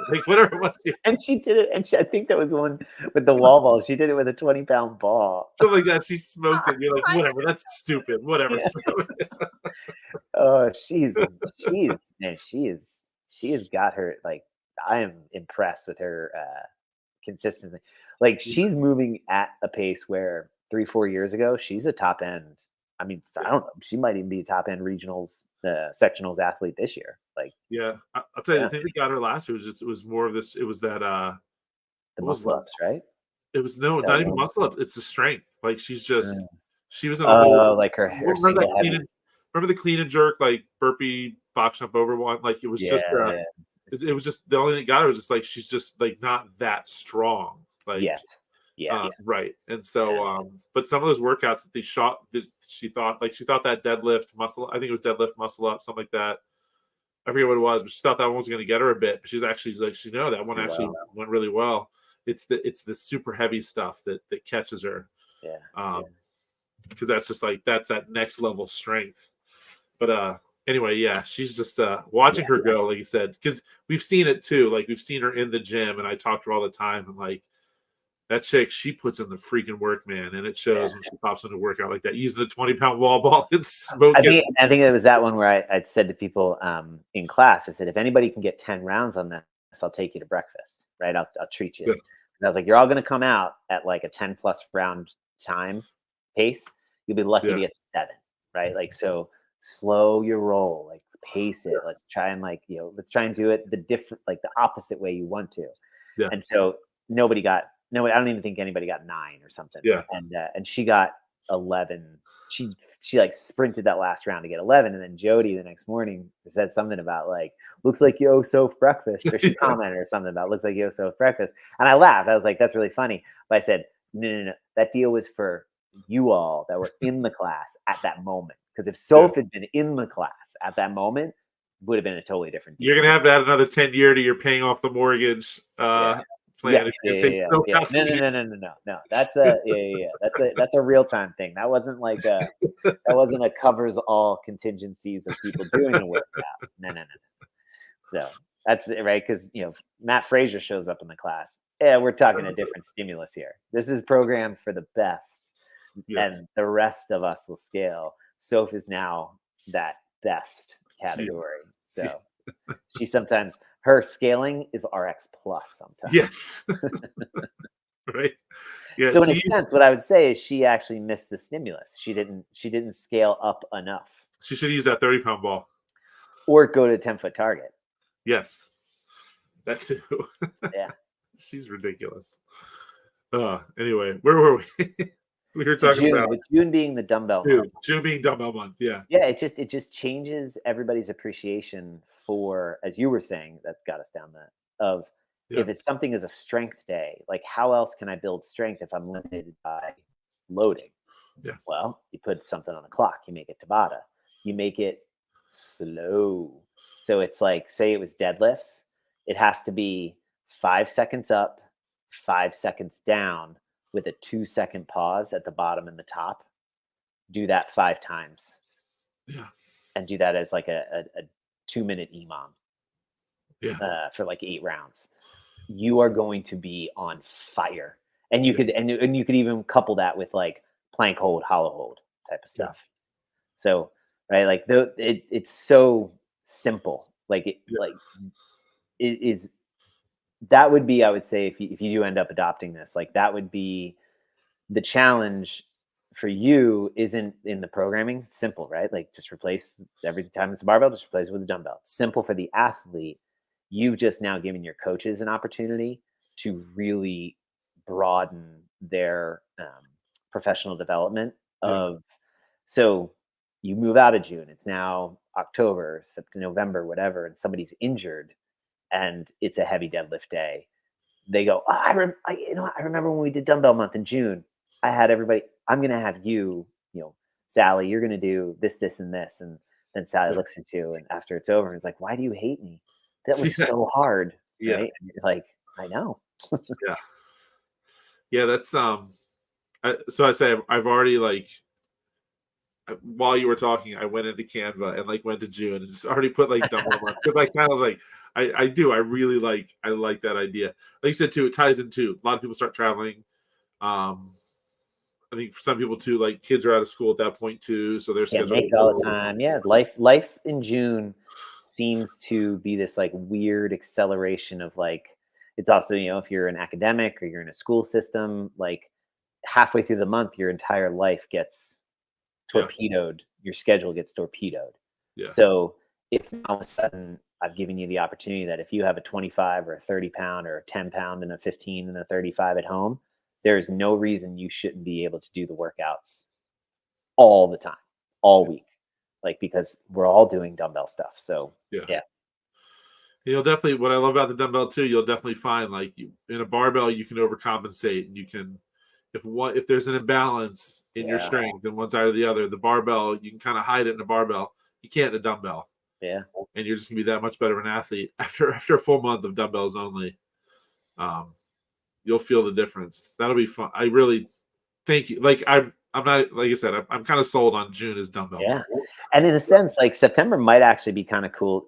Like whatever it was. And she did it. And I think that was one with the wall ball. She did it with a 20-pound ball. Something like that. She smoked it. You're like, whatever. That's stupid. Whatever. Yeah. Oh, she has got her, like, I am impressed with her consistency. Like she's moving at a pace where 3-4 years ago, she's a top end. I mean, I don't know. She might even be a top end regionals, sectionals athlete this year. Like, yeah, I'll tell you, the thing that got her last year was it was more of this. It was that the muscle ups, right? It was not even muscle up. It's the strength. Like she's just she was in a whole like her remember the clean and jerk like burpee box jump over one. Like it was just it was just the only thing that got her was just like she's just like not that strong. Like right. And so but some of those workouts that she thought that deadlift muscle, I think it was deadlift muscle up, something like that. I forget what it was, but she thought that one was going to get her a bit. But she's actually like, that one actually went really well. It's the super heavy stuff that catches her. Because that's just like that's that next level strength. But anyway, yeah, she's just watching her go, like you said, because we've seen it too. Like we've seen her in the gym, and I talk to her all the time, and like that chick, she puts in the freaking work, man, and it shows when she pops into a workout like that, using the 20-pound wall ball and smoking. I think it was that one where I said to people in class, I said, if anybody can get 10 rounds on this, I'll take you to breakfast, right? I'll treat you. And I was like, you're all going to come out at like a 10+ round time pace. You'll be lucky to get 7, right? Like, so slow your roll, like pace it. Let's try and let's try and do it the opposite way you want to. Yeah. And so I don't even think anybody got 9 or something. Yeah. And she got 11. She like sprinted that last round to get 11. And then Jody the next morning said something about like, looks like you owe Soph breakfast. Or she commented or something about looks like you owe Soph breakfast. And I laughed. I was like, that's really funny. But I said, no. That deal was for you all that were in the class at that moment. Because if Soph had been in the class at that moment, it would have been a totally different deal. You're going to have to add another 10 year to your paying off the mortgage plan. Yes, If you're gonna take yourself out to eat. No. That's a That's a real time thing. That wasn't like a covers all contingencies of people doing the workout. No. So that's it, right, because Matt Frazier shows up in the class. Yeah, we're talking a different stimulus here. This is programmed for the best, Yes. and the rest of us will scale. Soph is now that best category. So she sometimes her scaling is RX plus sometimes. Yes. Right. Yeah. So in a sense, what I would say is she actually missed the stimulus. She didn't scale up enough. She should use that 30-pound ball. Or go to 10-foot target. Yes. That too. Yeah. She's ridiculous. Anyway, where were we? We were talking June, about with June being the dumbbell month. June being dumbbell month. Yeah. Yeah, it just changes everybody's appreciation for, as you were saying, that's got us down of if it's something as a strength day, like how else can I build strength if I'm limited by loading? Yeah. Well, you put something on the clock, you make it Tabata. You make it slow. So it's like, say it was deadlifts, it has to be 5 seconds up, 5 seconds down with a 2-second pause at the bottom and the top. Do that 5 times. Yeah. And do that as like a 2-minute EMOM. Yeah. For like 8 rounds. You are going to be on fire. And you could and you could even couple that with like plank hold, hollow hold type of stuff. So, right, like it's so simple. Like it is that would be, I would say, if you do end up adopting this, like that would be the challenge for you. Isn't in the programming. Simple, right? Like just replace every time it's a barbell, just replace it with a dumbbell. Simple for the athlete. You've just now given your coaches an opportunity to really broaden their professional development of. So you move out of June, it's now October, September, November, whatever, and somebody's injured and it's a heavy deadlift day. They go, oh, I remember when we did dumbbell month in June, I had everybody, I'm going to have you, Sally, you're going to do this, this, and this. And then Sally looks at you, and after it's over, it's like, why do you hate me? That was so hard. Right? And you're like, I know. Yeah. That's, so I say I've already while you were talking, I went into Canva and went to June and just already put dumbbell month, because I kind of I really like that idea. Like you said too, it ties into a lot of people start traveling. I think for some people too, kids are out of school at that point too, so they're Can't scheduled make all the time. Yeah, life in June seems to be this weird acceleration of it's also, if you're an academic or you're in a school system, halfway through the month, your entire life gets torpedoed. Your schedule gets torpedoed. Yeah. So if all of a sudden I've given you the opportunity that if you have a 25 or a 30 pound or a 10 pound and a 15 and a 35 at home, there's no reason you shouldn't be able to do the workouts all the time, all week, because we're all doing dumbbell stuff. So yeah. You'll definitely, what I love about the dumbbell too, you'll definitely find in a barbell, you can overcompensate, and you can, if there's an imbalance in your strength in one side or the other, the barbell, you can kind of hide it in a barbell. You can't in a dumbbell. Yeah. And you're just gonna be that much better of an athlete after a full month of dumbbells only. You'll feel the difference. That'll be fun. I really thank you. I'm not, like I said, I'm kind of sold on June as dumbbell. Yeah. And in a sense, September might actually be kind of cool.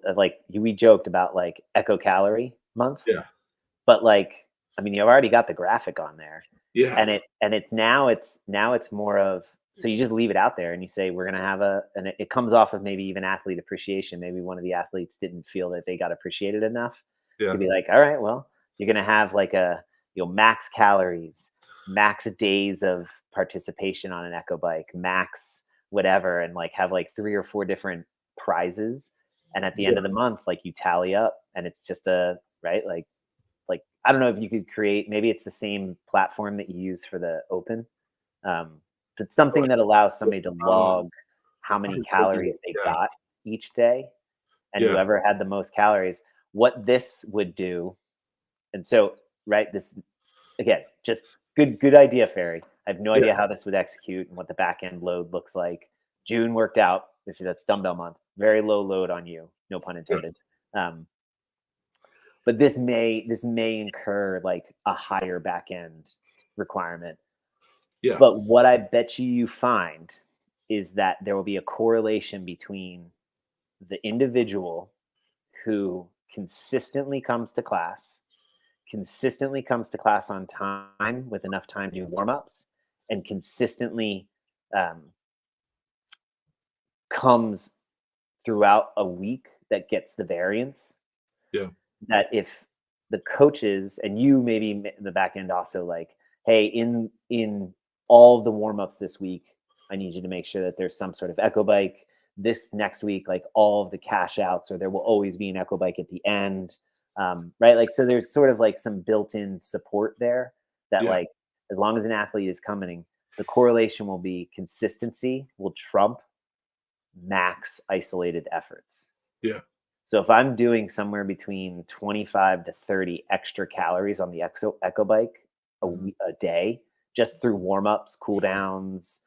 We joked about echo calorie month. Yeah. But you've already got the graphic on there. Yeah. And it's more of, so you just leave it out there and you say, we're going to have and it comes off of maybe even athlete appreciation. Maybe one of the athletes didn't feel that they got appreciated enough. Yeah. To be all right, well, you're going to have max calories, max days of participation on an echo bike, max whatever, and have 3 or 4 different prizes. And at the end of the month, you tally up, and it's just right. I don't know if you could create, maybe it's the same platform that you use for the open. But something that allows somebody to log how many calories they got each day, and whoever had the most calories, what this would do. And so, right, this, again, just good idea, Ferry. I have no idea how this would execute and what the back end load looks like. June worked out. That's dumbbell month. Very low load on you. No pun intended. but this may incur like a higher back end requirement. Yeah. But what I bet you find is that there will be a correlation between the individual who consistently comes to class on time with enough time to do warm-ups, and consistently comes throughout a week that gets the variance. Yeah. That if the coaches and you maybe the back end also like, hey, in all of the warm-ups this week, I need you to make sure that there's some sort of echo bike. This next week, like all of the cash outs, or there will always be an echo bike at the end. Right. Like, so there's sort of like some built-in support there that Yeah. like, as long as an athlete is coming, the correlation will be consistency will trump max isolated efforts. Yeah. So if I'm doing somewhere between 25 to 30 extra calories on the echo bike a day, just through warm-ups, cool downs,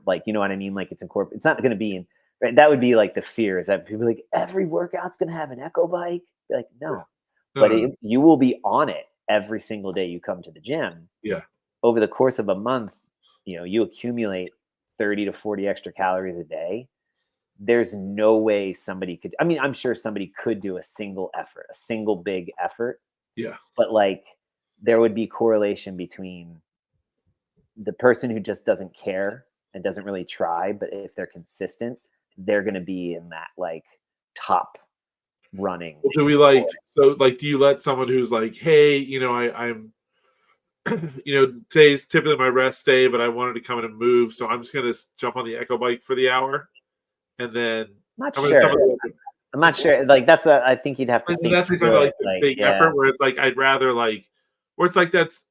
like, you know what I mean? Like it's not going to be in, right? That would be like the fear, is that people are like, every workout's going to have an echo bike. You're like, no, but you will be on it every single day you come to the gym. Yeah. Over the course of a month, you accumulate 30 to 40 extra calories a day. There's no way somebody could, I mean, I'm sure somebody could do a single big effort. Yeah. But like there would be correlation between the person who just doesn't care and doesn't really try, but if they're consistent, they're going to be in that like top running. Well, do we like, so like, do you let someone who's like, hey, I'm today's typically my rest day, but I wanted to come in and move, so I'm just going to jump on the echo bike for the hour. And then I'm not sure. Like that's what I think you'd have to think. That's like the big effort where it's like I'd rather like where it's like that's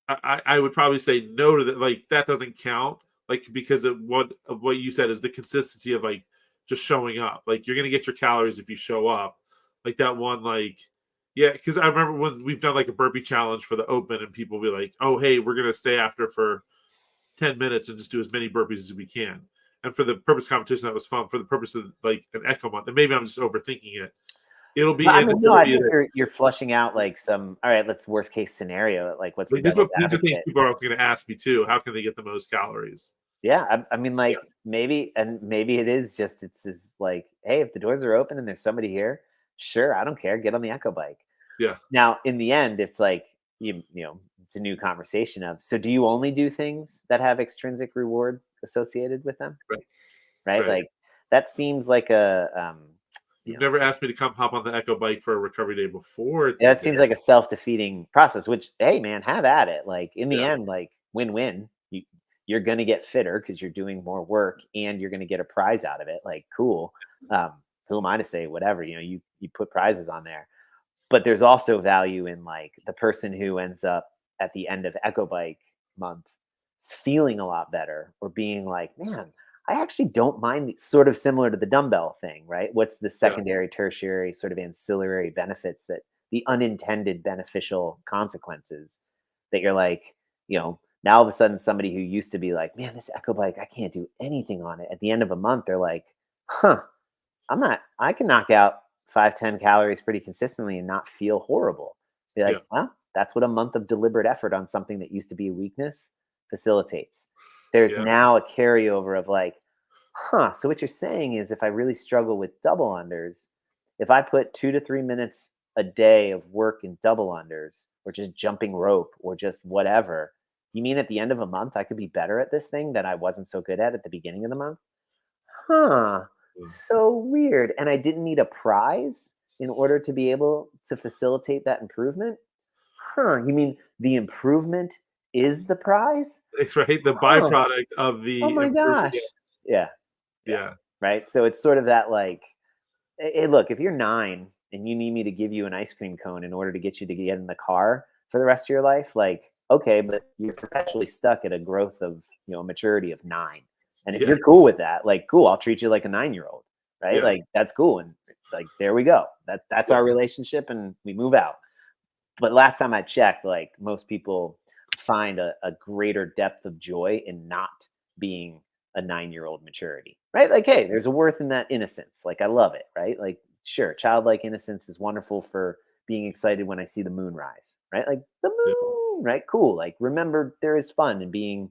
I would probably say no to that. Like that doesn't count. Like because of what you said is the consistency of like just showing up. Like you're gonna get your calories if you show up. Like that one, like yeah. Because I remember when we've done like a burpee challenge for the open, and people be like, "Oh, hey, we're gonna stay after for 10 minutes and just do as many burpees as we can." And for the purpose of competition, that was fun. For the purpose of like an echo month, and maybe I'm just overthinking it. It'll be. I think you're flushing out like some. All right, let's worst case scenario. Like what's the devil's these are things advocate? people are also going to ask me too. How can they get the most calories? Yeah, I mean, like maybe it is just it's like, hey, if the doors are open and there's somebody here, sure, I don't care. Get on the echo bike. Yeah. Now, in the end, it's like you know, it's a new conversation of. So, do you only do things that have extrinsic reward associated with them? Right. Like that seems like a. You've never asked me to come hop on the echo bike for a recovery day before. Yeah, it seems like a self-defeating process. Which, hey, man, have at it. Like in the end, like win-win. You're going to get fitter because you're doing more work, and you're going to get a prize out of it. Like, cool. Who am I to say whatever? You put prizes on there, but there's also value in like the person who ends up at the end of Echo Bike month feeling a lot better, or being like, man, I actually don't mind. Sort of similar to the dumbbell thing, right? What's the secondary, tertiary, sort of ancillary benefits, that the unintended beneficial consequences that you're like, now all of a sudden somebody who used to be like, man, this Echo Bike, I can't do anything on it. At the end of a month, they're like, I can knock out 5-10 calories pretty consistently and not feel horrible. Be like, well, that's what a month of deliberate effort on something that used to be a weakness facilitates. There's now a carryover of like, so what you're saying is if I really struggle with double unders, if I put 2 to 3 minutes a day of work in double unders, or just jumping rope, or just whatever, you mean at the end of a month, I could be better at this thing that I wasn't so good at the beginning of the month? So weird. And I didn't need a prize in order to be able to facilitate that improvement? You mean the improvement is the prize? It's right. The byproduct of the. Oh my gosh. Yeah. Right. So it's sort of that like, hey, look, if you're 9 and you need me to give you an ice cream cone in order to get you to get in the car for the rest of your life, like, okay, but you're perpetually stuck at a growth of, a maturity of 9. And if you're cool with that, like, cool, I'll treat you like a 9-year-old, right? Like, that's cool. And like, there we go. That's our relationship, and we move out. But last time I checked, like, most people find a greater depth of joy in not being a 9-year-old maturity, right? Like, hey, there's a worth in that innocence. Like, I love it, right? Like, sure, childlike innocence is wonderful for being excited when I see the moon rise, right? Like the moon, right? Cool. Like remember there is fun in being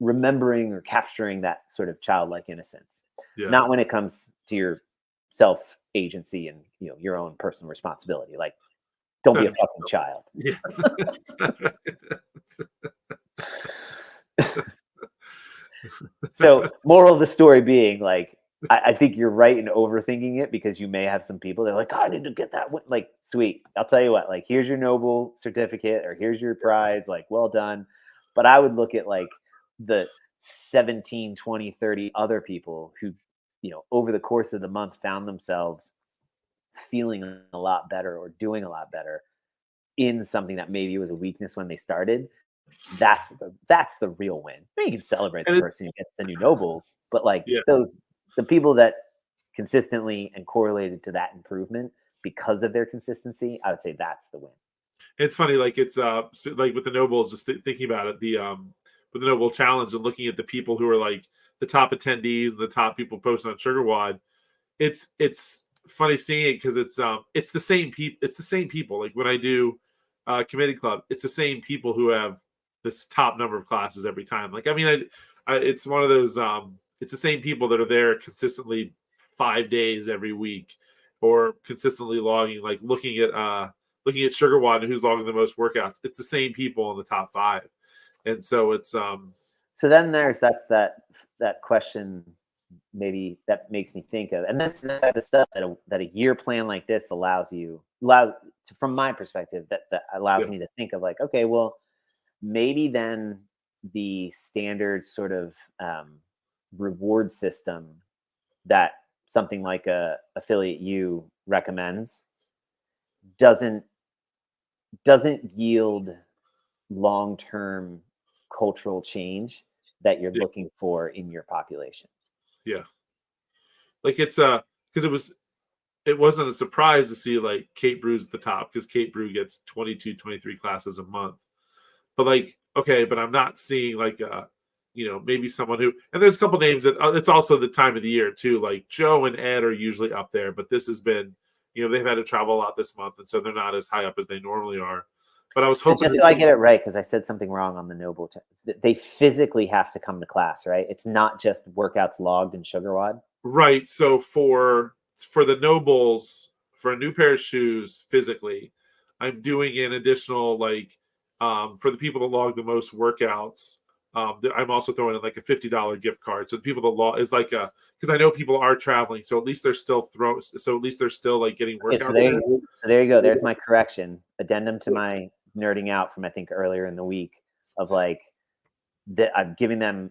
remembering or capturing that sort of childlike innocence. Yeah. Not when it comes to your self agency and your own personal responsibility. Like don't be a fucking child. Yeah. So moral of the story being like, I think you're right in overthinking it because you may have some people that are like, oh, I need to get that one. Like, sweet. I'll tell you what, like, here's your Noble certificate or here's your prize. Like, well done. But I would look at like the 17, 20, 30 other people who, over the course of the month found themselves feeling a lot better or doing a lot better in something that maybe was a weakness when they started. That's the real win. You can celebrate the person who gets the new Nobles, but like the people that consistently and correlated to that improvement because of their consistency, I would say that's the win. It's funny, like it's like with the Nobles, just thinking about it, with the Noble Challenge and looking at the people who are like the top attendees and the top people posting on SugarWOD, it's funny seeing it because it's the same people. It's the same people. Like when I do Committee Club, it's the same people who have this top number of classes every time. Like, I mean, it's one of those, it's the same people that are there consistently 5 days every week or consistently logging, like looking at SugarWOD and who's logging the most workouts. It's the same people in the top 5. And so it's, so then that question maybe that makes me think of, and that's the type of stuff that a year plan like this allows from my perspective, that allows me to think of like, okay, well, maybe then the standard sort of reward system that something like a Affiliate U recommends doesn't yield long-term cultural change that you're looking for in your population. Yeah. Like it's because it wasn't a surprise to see like Kate Brew's at the top because Kate Brew gets 22, 23 classes a month. But like, okay, but I'm not seeing like maybe someone who, and there's a couple names that it's also the time of the year too. Like Joe and Ed are usually up there, but this has been, they've had to travel a lot this month, and so they're not as high up as they normally are. But I was hoping. Just so I get it right, because I said something wrong on the Noble. They physically have to come to class, right? It's not just workouts logged in SugarWOD. Right. So for the Nobles, for a new pair of shoes physically, I'm doing an additional like for the people that log the most workouts. I'm also throwing in like a $50 gift card. So the people that log is like because I know people are traveling, so at least they're still like getting workouts. Okay, so there you go. There's my correction. Addendum to my nerding out from I think earlier in the week of like that I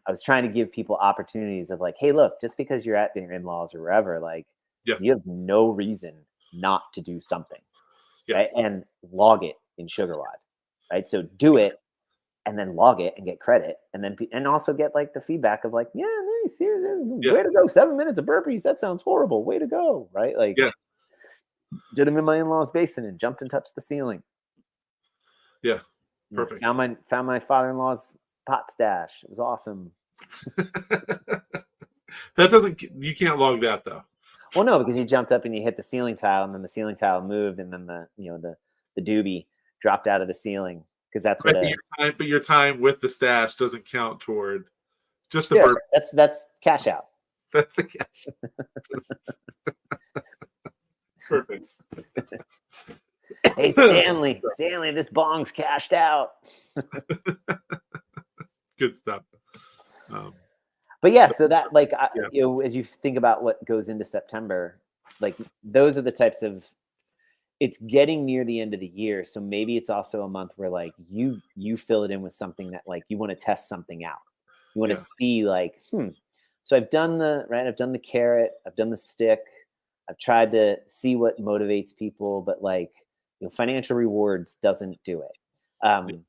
was trying to give people opportunities of like, hey, look, just because you're at your in-laws or wherever, like you have no reason not to do something, right? And log it in SugarWOD, right? So do it and then log it and get credit, and also get like the feedback of like, yeah, nice, way to go, 7 minutes of burpees, that sounds horrible, way to go, right? Like, did them in my in-laws' basement and jumped and touched the ceiling. Yeah, perfect. Found my father-in-law's pot stash. It was awesome. You can't log that though. Well, no, because you jumped up and you hit the ceiling tile, and then the ceiling tile moved, and then the doobie dropped out of the ceiling. Because that's what but your time with the stash doesn't count toward just the burp. That's cash out. That's the cash. Perfect. Hey Stanley, this bong's cashed out. Good stuff. But yeah, so that like as you think about what goes into September, like those are the types of. It's getting near the end of the year, so maybe it's also a month where like you fill it in with something that like you want to test something out. You want to see like, so I've done the carrot, I've done the stick, I've tried to see what motivates people, but like financial rewards doesn't do it.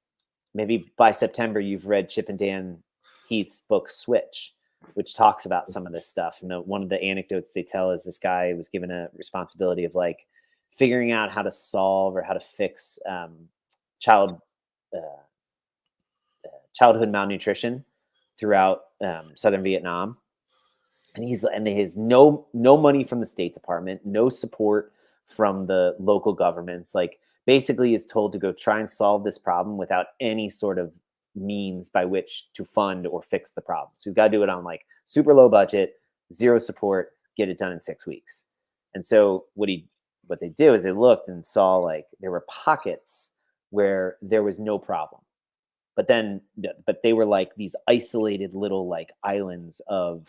Maybe by September you've read Chip and Dan Heath's book Switch, which talks about some of this stuff. And one of the anecdotes they tell is this guy was given a responsibility of like figuring out how to solve or how to fix childhood malnutrition throughout southern Vietnam, and he has no money from the State Department, no support from the local governments. Like basically is told to go try and solve this problem without any sort of means by which to fund or fix the problem. So he's got to do it on like super low budget, zero support, get it done in 6 weeks. And so what they do is they looked and saw like there were pockets where there was no problem. But they were like these isolated little like islands of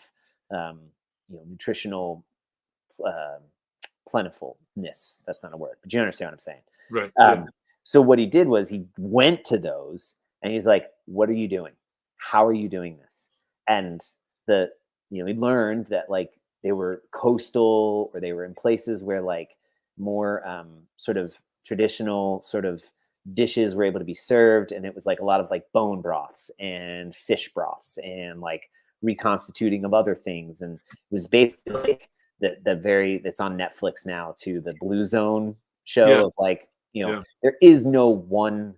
nutritional plentifulness. That's not a word, but you understand what I'm saying. Right. Yeah. So what he did was he went to those and he's like, what are you doing? How are you doing this? And he learned that like they were coastal or they were in places where like more sort of traditional sort of dishes were able to be served. And it was like a lot of like bone broths and fish broths and like reconstituting of other things. And it was basically like that's on Netflix now too, the Blue Zone show of like, there is no one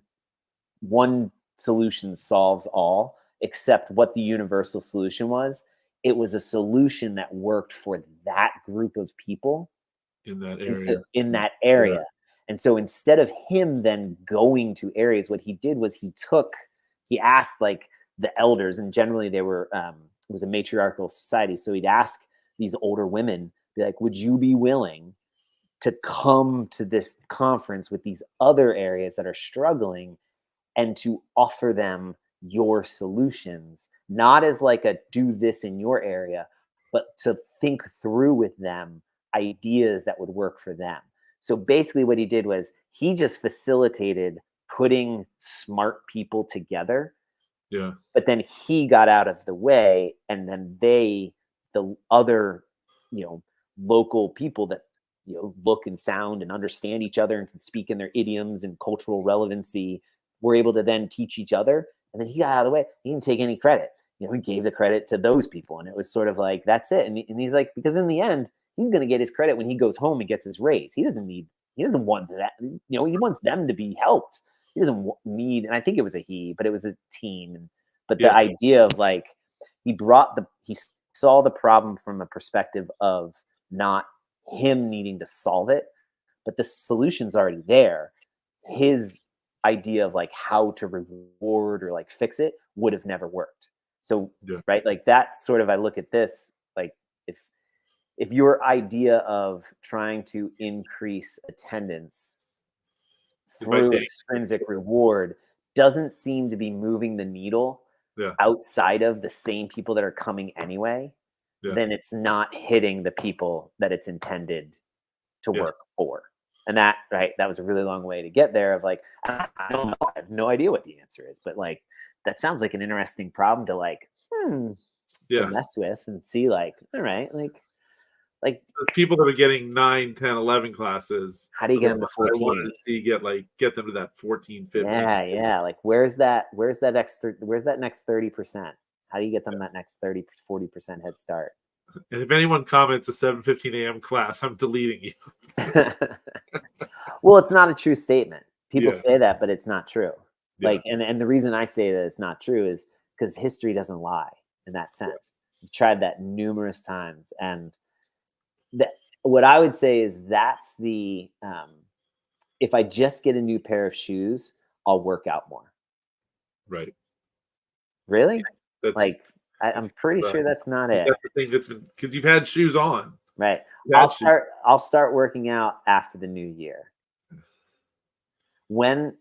solution solves all, except what the universal solution was. It was a solution that worked for that group of people in that area. And so, in that area. Yeah. And so instead of him then going to areas, what he did was he asked like the elders, and generally they were, it was a matriarchal society. So he'd ask these older women, be like, would you be willing to come to this conference with these other areas that are struggling and to offer them your solutions, not as like a do this in your area, but to think through with them ideas that would work for them. So basically what he did was he just facilitated putting smart people together. Yeah. But then he got out of the way, and then the other, local people that, look and sound and understand each other and can speak in their idioms and cultural relevancy were able to then teach each other. And then he got out of the way. He didn't take any credit. He gave the credit to those people. And it was sort of like, that's it. And he's like, because in the end, he's going to get his credit when he goes home and gets his raise. He doesn't want that. He wants them to be helped. He doesn't need, and I think it was but it was a team. But the idea of like, he saw the problem from a perspective of not him needing to solve it, but the solution's already there. His idea of like how to reward or like fix it would have never worked. So, right, like that's sort of, I look at this, like if your idea of trying to increase attendance through extrinsic reward doesn't seem to be moving the needle outside of the same people that are coming anyway, then it's not hitting the people that it's intended to work for. And that was a really long way to get there of like, I don't know, I have no idea what the answer is, but like, that sounds like an interesting problem to like, to mess with and see like, all right, like people that are getting 9, 10, 11 classes. How do you get them to 14? I want to see get them to that 14, 15. Yeah. Like where's that next 30%? How do you get them that next 30, 40% head start? And if anyone comments a 7:15 a.m. class, I'm deleting you. Well, it's not a true statement. People say that, but it's not true. Like, and the reason I say that it's not true is because history doesn't lie in that sense. We've tried that numerous times. And what I would say is that's the, if I just get a new pair of shoes, I'll work out more. Right. Really? I'm pretty sure that's not it. That's the thing that's been, because you've had shoes on. Right. I'll start working out after the new year. When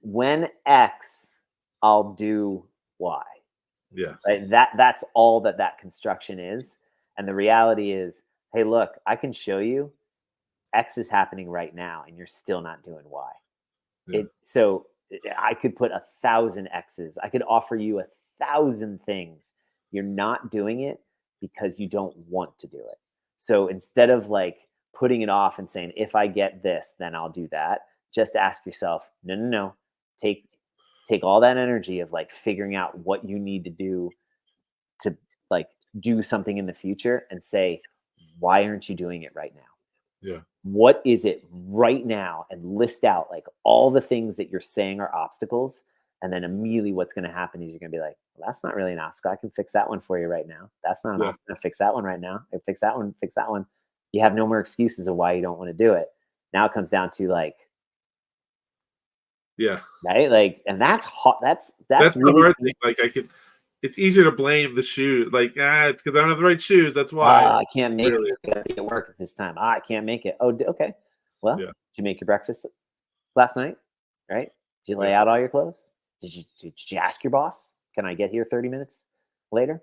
X, I'll do Y. Yeah. Right. That's all that construction is. And the reality is, hey, look, I can show you X is happening right now and you're still not doing Y. Yeah. So I could put 1,000 X's. I could offer you 1,000 things. You're not doing it because you don't want to do it. So instead of like putting it off and saying, if I get this, then I'll do that. Just ask yourself, no. Take all that energy of like figuring out what you need to do to like do something in the future and say, why aren't you doing it right now? Yeah. What is it right now? And list out like all the things that you're saying are obstacles. And then immediately what's going to happen is you're going to be like, well, that's not really an obstacle. I can fix that one for you right now. That's not an obstacle. Fix that one right now. I fix that one. You have no more excuses of why you don't want to do it. Now it comes down to like, Yeah. right? Like, and that's hot. That's That's the really, hard thing. Like it's easier to blame the shoe. Like, it's because I don't have the right shoes. That's why. I can't make Really. it. I gotta be at work at this time. I can't make it. Oh, okay. Well, Yeah. did you make your breakfast last night? Right? Did you lay Yeah. out all your clothes? Did you ask your boss? Can I get here 30 minutes later?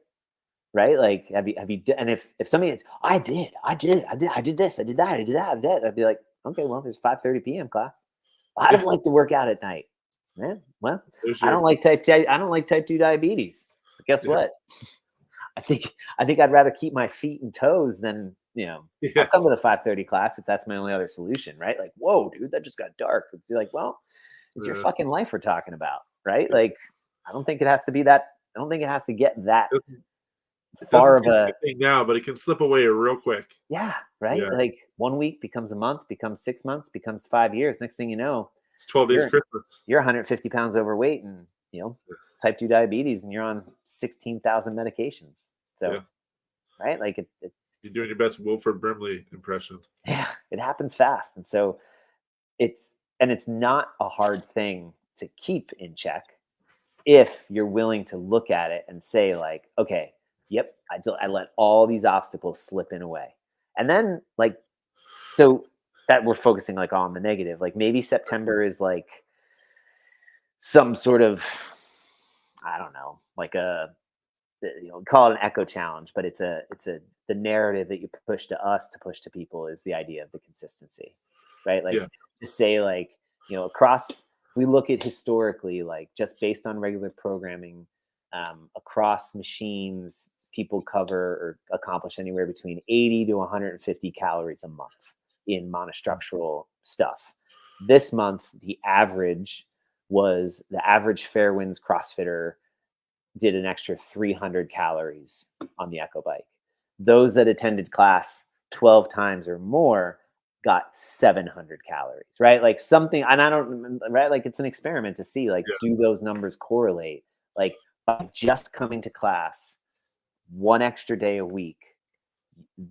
Right? Like, have you? And if somebody, I did this, I did that, I did that, I'd be like, okay, well, there's 5:30 p.m. class. I don't like to work out at night. Yeah, well, I don't like type 2 diabetes. But guess what? I think I'd rather keep my feet and toes than, I'll come to the 5:30 class if that's my only other solution, right? Like, whoa, dude, that just got dark. It's like, well, it's your fucking life we're talking about, right? Like, I don't think it has to be that. I don't think it has to get that far of a thing now, but it can slip away real quick. Yeah, right. Yeah. Like 1 week becomes a month, becomes 6 months, becomes 5 years. Next thing you know, it's 12 days Christmas. You're 150 pounds overweight and type 2 diabetes, and you're on 16,000 medications. So, right, like it you're doing your best Wilford Brimley impression. Yeah, it happens fast, and so it's not a hard thing to keep in check if you're willing to look at it and say, like, okay, yep, I let all these obstacles slip in a way, and then like, so that we're focusing like on the negative. Like maybe September is like some sort of, I don't know, like call it an echo challenge, but it's the narrative that you push to us to push to people is the idea of the consistency, right? Like to say like, across, we look at historically, like just based on regular programming, across machines, people cover or accomplish anywhere between 80 to 150 calories a month in monostructural stuff. This month, the average Fairwinds CrossFitter did an extra 300 calories on the Echo Bike. Those that attended class 12 times or more got 700 calories, right? Like something, and I don't, right? Like it's an experiment to see, like, do those numbers correlate? Like by just coming to class 1 extra day a week,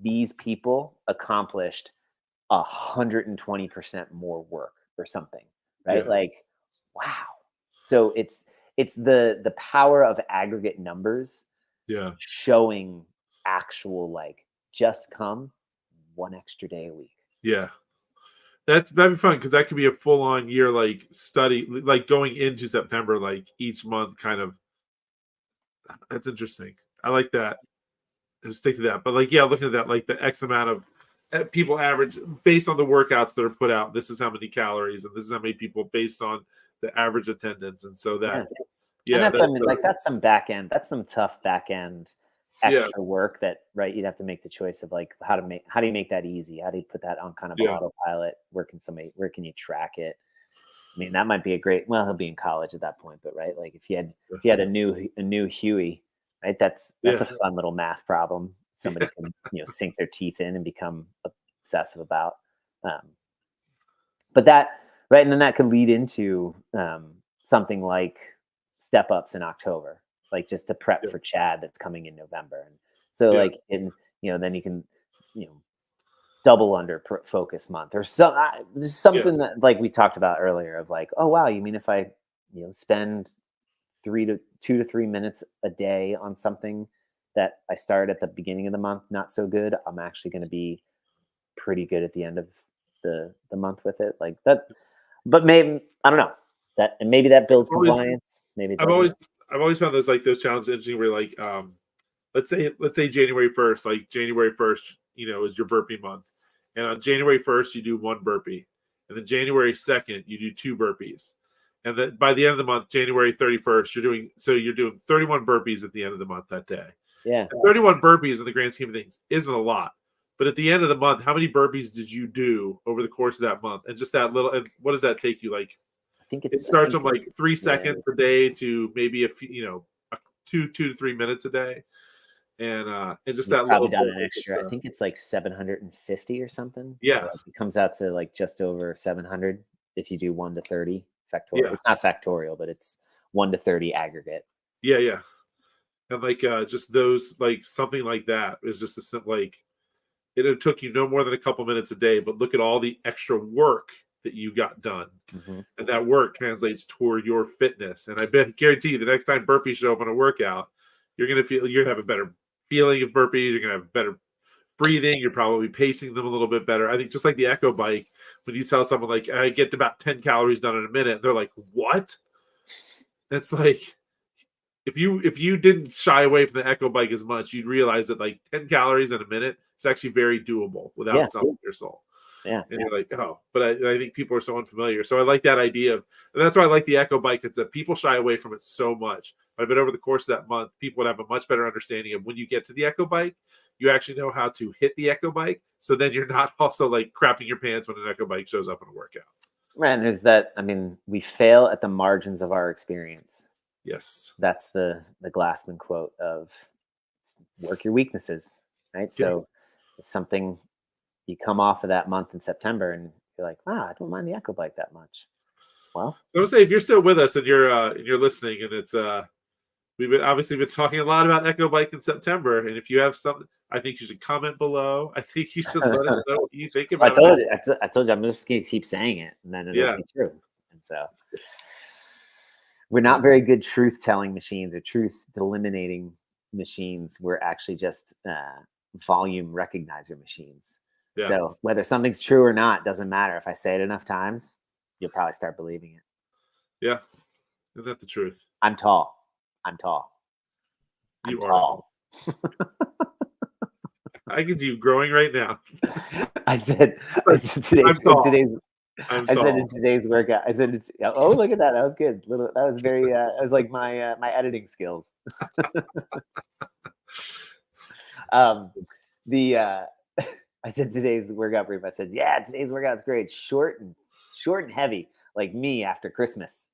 these people accomplished 120% more work or something, right? Like, wow. So it's the power of aggregate numbers showing actual, like, just come 1 extra day a week. Yeah. That'd be fun because that could be a full-on year, like study, like going into September, like each month kind of. That's interesting. I like that. I'll stick to that. But like, looking at that, like the X amount of people average based on the workouts that are put out. This is how many calories, and this is how many people based on the average attendance. And so that, and that's, I mean, like that's some back end. That's some tough back end extra work that, right? You'd have to make the choice of like how do you make that easy? How do you put that on kind of autopilot? Where can you track it? I mean, that might be a great. Well, he'll be in college at that point, but right, like if you had a new Huey, right? That's a fun little math problem. Somebody can sink their teeth in and become obsessive about. But that, right, and then that could lead into something like step ups in October, like just to prep for Chad that's coming in November, and so like then you can double under focus month or something that like we talked about earlier of like, oh wow, you mean if I spend 2 to 3 minutes a day on something that I started at the beginning of the month not so good, I'm actually going to be pretty good at the end of the month with it, like that. But maybe, I don't know, that, and maybe that builds compliance. Maybe I've always found those challenges interesting where like let's say January 1st, like January 1st, is your burpee month. And on January 1st, you do 1 burpee. And then January 2nd, you do 2 burpees. And then by the end of the month, January 31st, you're doing 31 burpees at the end of the month that day. Yeah. And 31 burpees in the grand scheme of things isn't a lot. But at the end of the month, how many burpees did you do over the course of that month? And just that little, and what does that take you? Like, I think it starts from like 3 seconds a day to maybe a few, 2 to 3 minutes a day. And just that probably done an extra. I think it's like 750 or something. Yeah, like it comes out to like just over 700 if you do 1 to 30 factorial. It's not factorial, but it's 1 to 30 aggregate. Yeah. And like just those, like something like that is just a simple, like it took you no more than a couple minutes a day, but look at all the extra work that you got done. And that work translates toward your fitness. And I guarantee you the next time burpees show up on a workout, you're going to have a better feeling of burpees. You're going to have better breathing. You're probably pacing them a little bit better. I think just like the Echo Bike, when you tell someone like, I get about 10 calories done in a minute, they're like, what? It's like, if you didn't shy away from the Echo Bike as much, you'd realize that like 10 calories in a minute is actually very doable without selling your soul. Yeah. And you're like, oh, but I think people are so unfamiliar. So I like that idea of, and that's why I like the Echo Bike. It's that people shy away from it so much. I bet over the course of that month, people would have a much better understanding of when you get to the Echo Bike, you actually know how to hit the Echo Bike. So then you're not also like crapping your pants when an Echo Bike shows up in a workout. Right. And there's that. I mean, we fail at the margins of our experience. Yes. That's the Glassman quote of work your weaknesses. Right. So if something, you come off of that month in September and you're like, wow, I don't mind the Echo Bike that much. Well, so I would say if you're still with us and you're listening, and it's we've been talking a lot about Echo Bike in September, and if you have something, I think you should comment below. I think you should let us know what you think about it. I told you, I'm just gonna keep saying it, and then it'll be true. And so we're not very good truth-telling machines or truth eliminating machines. We're actually just volume recognizer machines. Yeah. So whether something's true or not doesn't matter. If I say it enough times, you'll probably start believing it. Yeah. Isn't that the truth? I'm tall. I'm tall. I can see you growing right now. I said in today's workout. I said, oh, look at that. That was good. That was very, that was like my editing skills. I said today's workout brief. I said, yeah, today's workout's great. Short and heavy, like me after Christmas.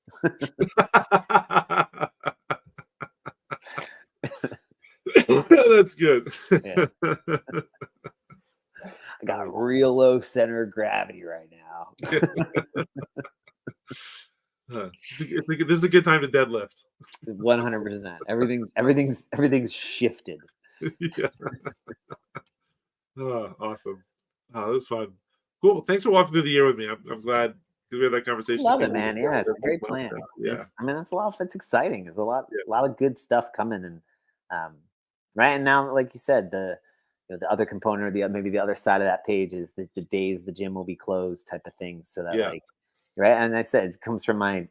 That's good. Yeah. I got a real low center of gravity right now. This is a good time to deadlift. 100%. Everything's shifted. Yeah. Oh, awesome. Oh, that was fun. Cool. Thanks for walking through the year with me. I'm glad we had that conversation. Love it, man. Yeah, it's a great plan. Yeah. That's a lot. It's exciting. There's a lot of good stuff coming, and right. And now, like you said, the other component, or maybe the other side of that page is the days the gym will be closed type of thing. So that right. And I said it comes from my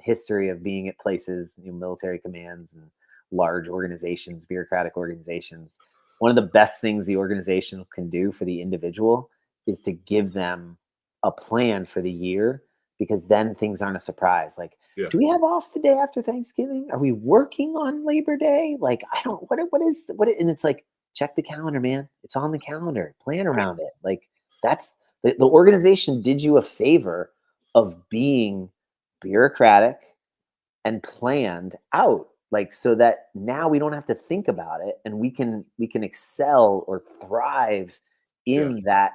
history of being at places, military commands and large organizations, bureaucratic organizations. One of the best things the organization can do for the individual is to give them a plan for the year, because then things aren't a surprise. Like, do we have off the day after Thanksgiving? Are we working on Labor Day? Like, I don't, what is, and it's like, check the calendar, man. It's on the calendar. Plan around it. Like, that's the organization did you a favor of being bureaucratic and planned out. Like, so that now we don't have to think about it, and we can excel or thrive in that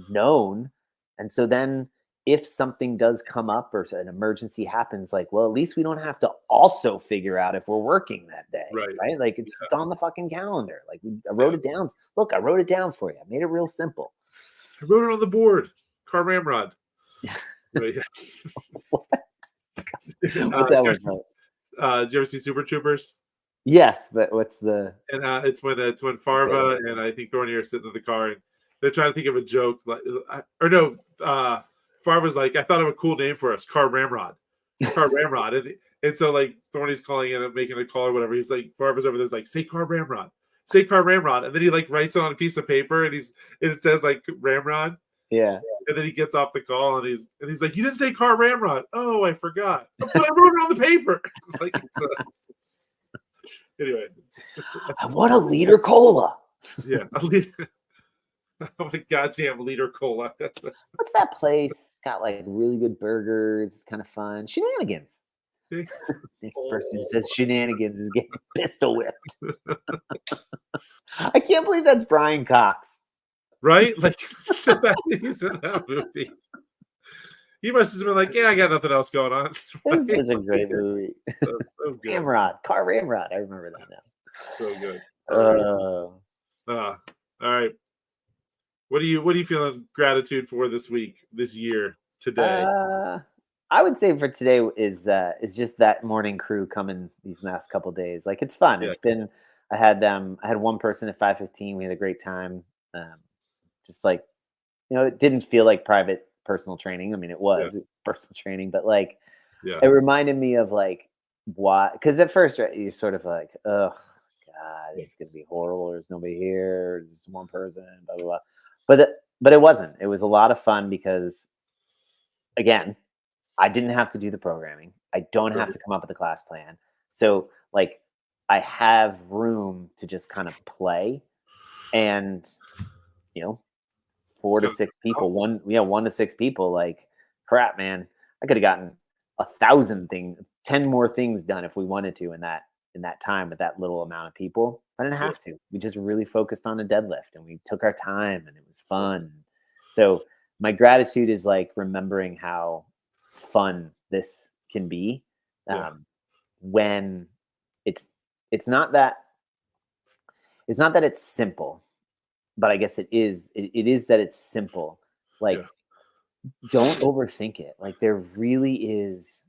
known. And so then if something does come up or an emergency happens, like, well, at least we don't have to also figure out if we're working that day. Right? Like, it's on the fucking calendar. Like, I wrote it down. Look, I wrote it down for you. I made it real simple. I wrote it on the board. Car Ramrod. What? What's that one? Did you ever see Super Troopers? Yes, but what's the? And it's when Farva and I think Thorny are sitting in the car, and they're trying to think of a joke, Farva's like, I thought of a cool name for us, Car Ramrod. Car Ramrod. And so like Thorny's calling in and making a call or whatever. He's like, Farva's over there's like, say Car Ramrod. Say Car Ramrod. And then he like writes it on a piece of paper, and it says like Ramrod. Yeah. And then he gets off the call, and he's like, you didn't say Car Ramrod. Oh, I forgot. But I wrote it on the paper. Like, anyway. I want a liter cola. Yeah, a liter. Oh my goddamn liter cola. What's that place? It's got like really good burgers. It's kind of fun. Shenanigans. Next person who says shenanigans is getting pistol whipped. I can't believe that's Brian Cox. Right? Like, he's in that movie. He must have been like, yeah, I got nothing else going on. Right? It's such a great movie. So good. Ramrod. Car Ramrod. I remember that now. So good. All right. What are you feeling gratitude for this week, this year, today? I would say for today is just that morning crew coming these last couple days. Like it's fun. Yeah. It's been I had one person at 5:15. We had a great time. Um, just like it didn't feel like private personal training. I mean, Yeah. it was personal training, but like Yeah. it reminded me of like why because at first right, you're sort of like, oh God, Yeah. this is gonna be horrible. There's nobody here. There's just one person. Blah blah blah. But it wasn't. It was a lot of fun because again, I didn't have to do the programming. I don't have Right. to come up with a class plan. So like I have room to just kind of play and you know, four to Kinda six out. people, 1 to 6 people, like crap, man. I could have gotten 1,000 things, 10 more things done if we wanted to in that time with that little amount of people. I didn't Yeah. have to. We just really focused on a deadlift and we took our time and it was fun. So my gratitude is like remembering how fun this can be Yeah. when it's it's not that it's not that it's simple, but I guess it is that it's simple. Yeah. Like don't overthink it. Like there really is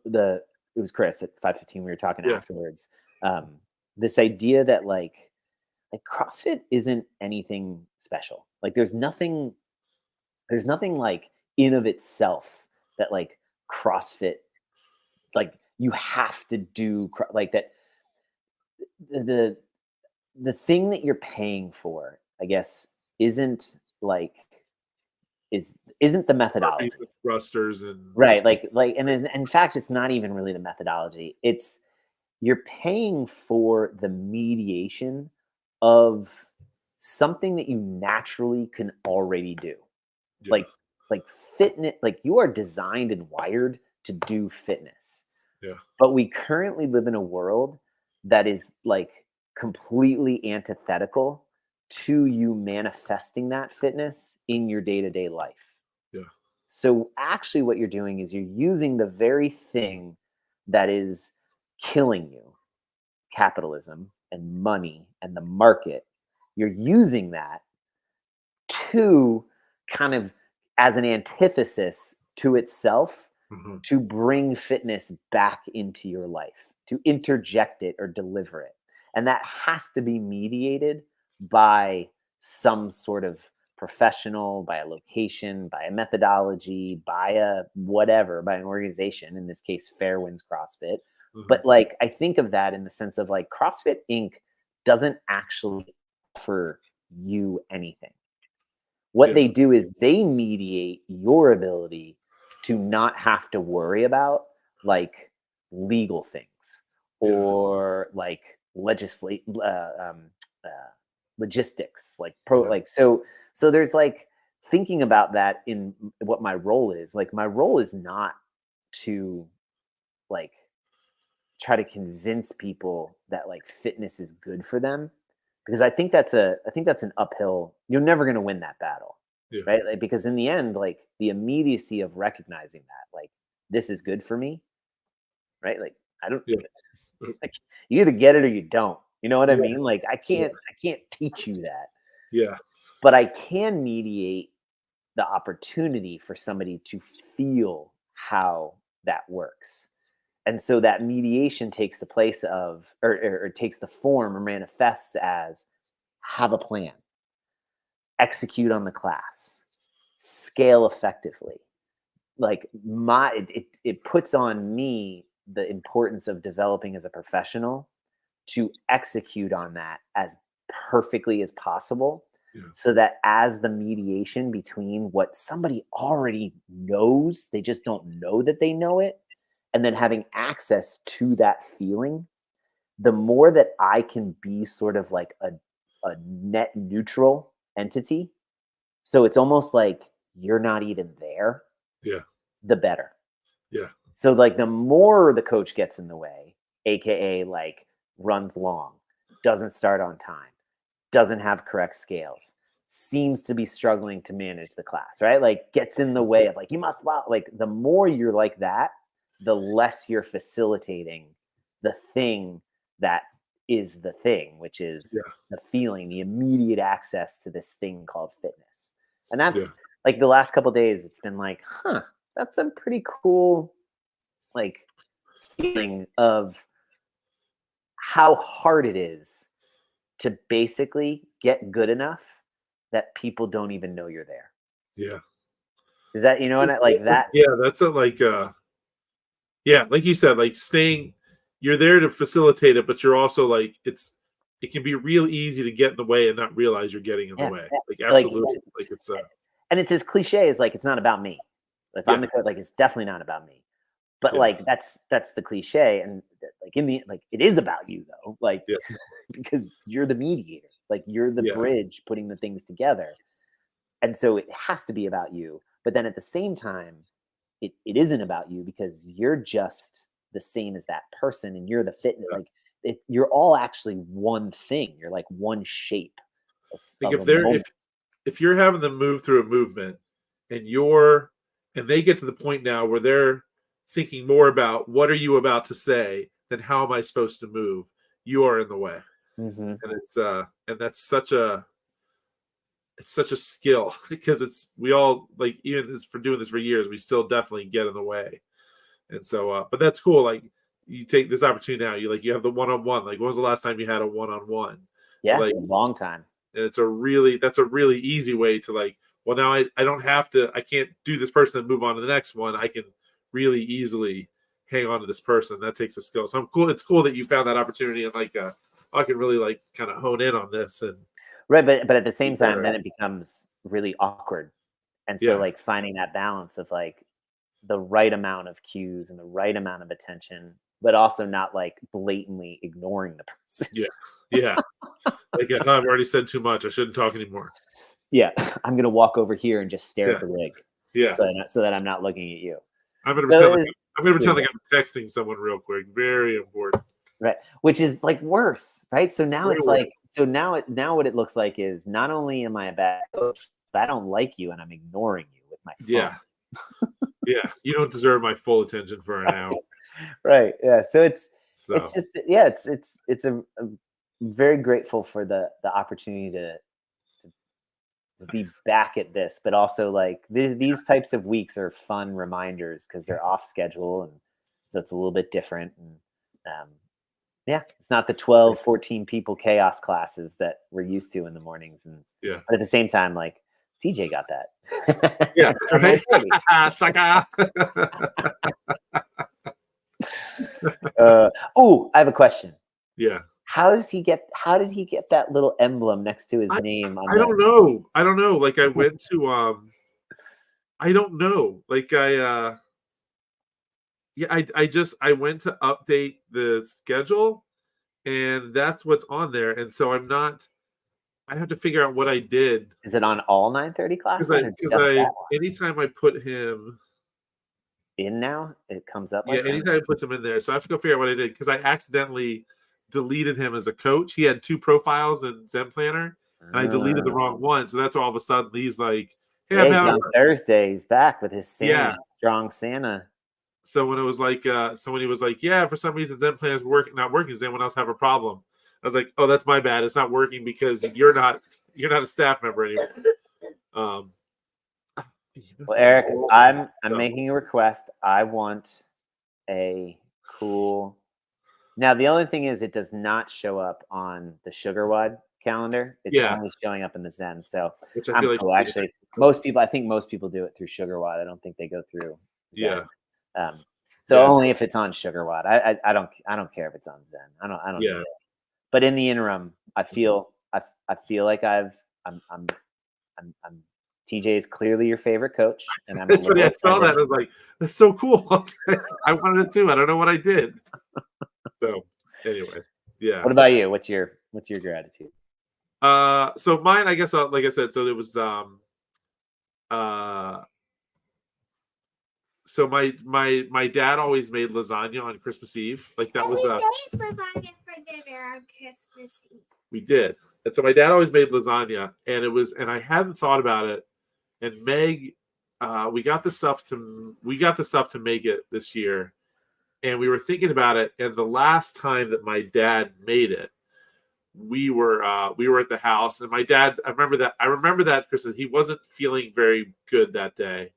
the it was Chris at 5:15 we were talking Yeah. afterwards. This idea that like CrossFit isn't anything special. Like there's nothing like in of itself that like CrossFit like you have to do like that the the thing that you're paying for, I guess, isn't like isn't the Burpees methodology. and thrusters and Right. Like and in fact it's not even really the methodology. It's you're paying for the mediation of something that you naturally can already do. yeah. Like fitness, like you are designed and wired to do fitness. Yeah. But we currently live in a world that is like completely antithetical to you manifesting that fitness in your day-to-day life. Yeah. So actually what you're doing is you're using the very thing that is killing you, capitalism and money and the market. You're using that to kind of as an antithesis to itself Mhm. to bring fitness back into your life, to interject it or deliver it. And that has to be mediated by some sort of professional, by a location, by a methodology, by a whatever, by an organization, in this case, Fairwinds CrossFit. Mhm. But like, I think of that in the sense of like CrossFit Inc. doesn't actually offer you anything. What Yeah. they do is they mediate your ability to not have to worry about like legal things Yeah. or like legislate uh, logistics like Yeah. like so there's like thinking about that in what my role is. Like my role is not to like try to convince people that like fitness is good for them because I think that's an uphill. You're never going to win that battle, Yeah. right? Like, because in the end, like the immediacy of recognizing that like this is good for me, right? Like I don't Yeah. like you either get it or you don't. You know what I Yeah. mean? Like I Yeah. can't teach you that, Yeah. but I can mediate the opportunity for somebody to feel how that works. And so that mediation takes the place of, or takes the form or manifests as have a plan, execute on the class, scale effectively. Like it puts on me the importance of developing as a professional to execute on that as perfectly as possible Yeah. so that as the mediation between what somebody already knows, they just don't know that they know it, and then having access to that feeling, the more that I can be sort of like a net neutral entity. So it's almost like you're not even there, Yeah. the better. Yeah. So like the more the coach gets in the way, aka like runs long, doesn't start on time, doesn't have correct scales, seems to be struggling to manage the class, right? Like gets in the way of like you must wow. Like the more you're like that, the less you're facilitating the thing that is the thing, which is Yeah. the feeling, the immediate access to this thing called fitness. And that's Yeah. like the last couple of days, it's been like, that's a pretty cool like feeling of how hard it is to basically get good enough that people don't even know you're there. Yeah. Is that, you know, and like that? Yeah, that's a like yeah, like you said, like staying you're there to facilitate it, but you're also like it can be real easy to get in the way and not realize you're getting in the Yeah, way. yeah. Like Like, absolutely. Like it's and it's as cliche as like, it's not about me. If I'm Yeah. the coach, like, it's definitely not about me. But Yeah. like, that's the cliche. And like in the, like, it is about you though. Like, Yeah. because you're the mediator, like you're the Yeah. bridge putting the things together. And so it has to be about you. But then at the same time, it isn't about you because you're just the same as that person and you're the fitness. Yeah. Like you're all actually one thing. You're like one shape Like of if a they're moment. if you're having them move through a movement and they get to the point now where they're thinking more about what are you about to say than how am I supposed to move, you are in the way. Mhm. And and that's such a skill because we all like even for doing this for years, we still definitely get in the way. And so but that's cool. Like you take this opportunity now, you have the one-on-one. Like when was the last time you had a one-on-one? Yeah, Like a long time. and that's a really easy way to like, well, now I don't have to, I can't do this person and move on to the next one. I can really easily hang on to this person. That takes a skill. So it's cool that you found that opportunity and like I can really like kind of hone in on this and Right, but at the same time, better. then it becomes really awkward. And so Yeah. like finding that balance of like the right amount of cues and the right amount of attention, but also not like blatantly ignoring the person. Yeah. Like I've already said too much. I shouldn't talk anymore. Yeah, I'm gonna walk over here and just stare Yeah. at the rig, Yeah. so that I'm not looking at you. I'm gonna So pretend it like was- I'm gonna pretend like I'm texting someone real quick. Very important. Right, which is like worse, right? So now Way it's worse. like, now what it looks like is not only am I a bad coach, but I don't like you and I'm ignoring you with my phone. Yeah. Yeah. You don't deserve my full attention for an hour. Right. Yeah. So it's So just, yeah, it's a very grateful for the opportunity to be back at this, but also like these types of weeks are fun reminders because they're off schedule, and so it's a little bit different. And yeah, it's not the 12, 14 people chaos classes that we're used to in the mornings. And yeah. but at the same time, like TJ got that. Yeah. I'm Right? okay. Sucker. Oh, I have a question. Yeah. How did he get that little emblem next to his name? I don't know. I don't know. Like I went to I don't know. Like I I went to update the schedule and that's what's on there. And so I have to figure out what I did. Is it on all 9:30 classes or just Because that one? anytime I put him In now? It comes up like yeah, that? anytime I put him in there. So I have to go figure out what I did because I accidentally deleted him as a coach. He had 2 profiles in Zen Planner and I deleted the wrong one. So that's all of a sudden he's like, hey, Yeah, I'm he's having on Thursday. He's back with his Santa, Yeah. strong Santa. So when it was like, so when he was like, yeah, for some reason Zen Planner's not working, does anyone else have a problem? I was like, oh, that's my bad. It's not working because you're not a staff member anymore. Well, Eric, I'm So- making a request. I want a cool. Now, the only thing is, it does not show up on the SugarWOD calendar. It's Yeah. only showing up in the Zen. So which I I'm feel like cool. Actually, I think most people do it through SugarWOD. I don't think they go through Zen. Yeah. So Yeah, only if it's on SugarWOD. I don't care if it's on Zen. I don't Yeah. need it. But in the interim, I feel like I'm TJ is clearly your favorite coach, and I'm a That's funny. I little saw that. I offended. was like, that's so cool. I wanted it too. I don't know what I did. So anyway, yeah. What about you? What's your gratitude? So mine, I guess, like I said, so there was so my dad always made lasagna on Christmas Eve. Like that was We made lasagna for dinner on Christmas Eve. we did. And so my dad always made lasagna, and I hadn't thought about it. And Meg, we got the stuff to make it this year, and we were thinking about it. And the last time that my dad made it, we were at the house, and my dad. I remember that Christmas. He wasn't feeling very good that day,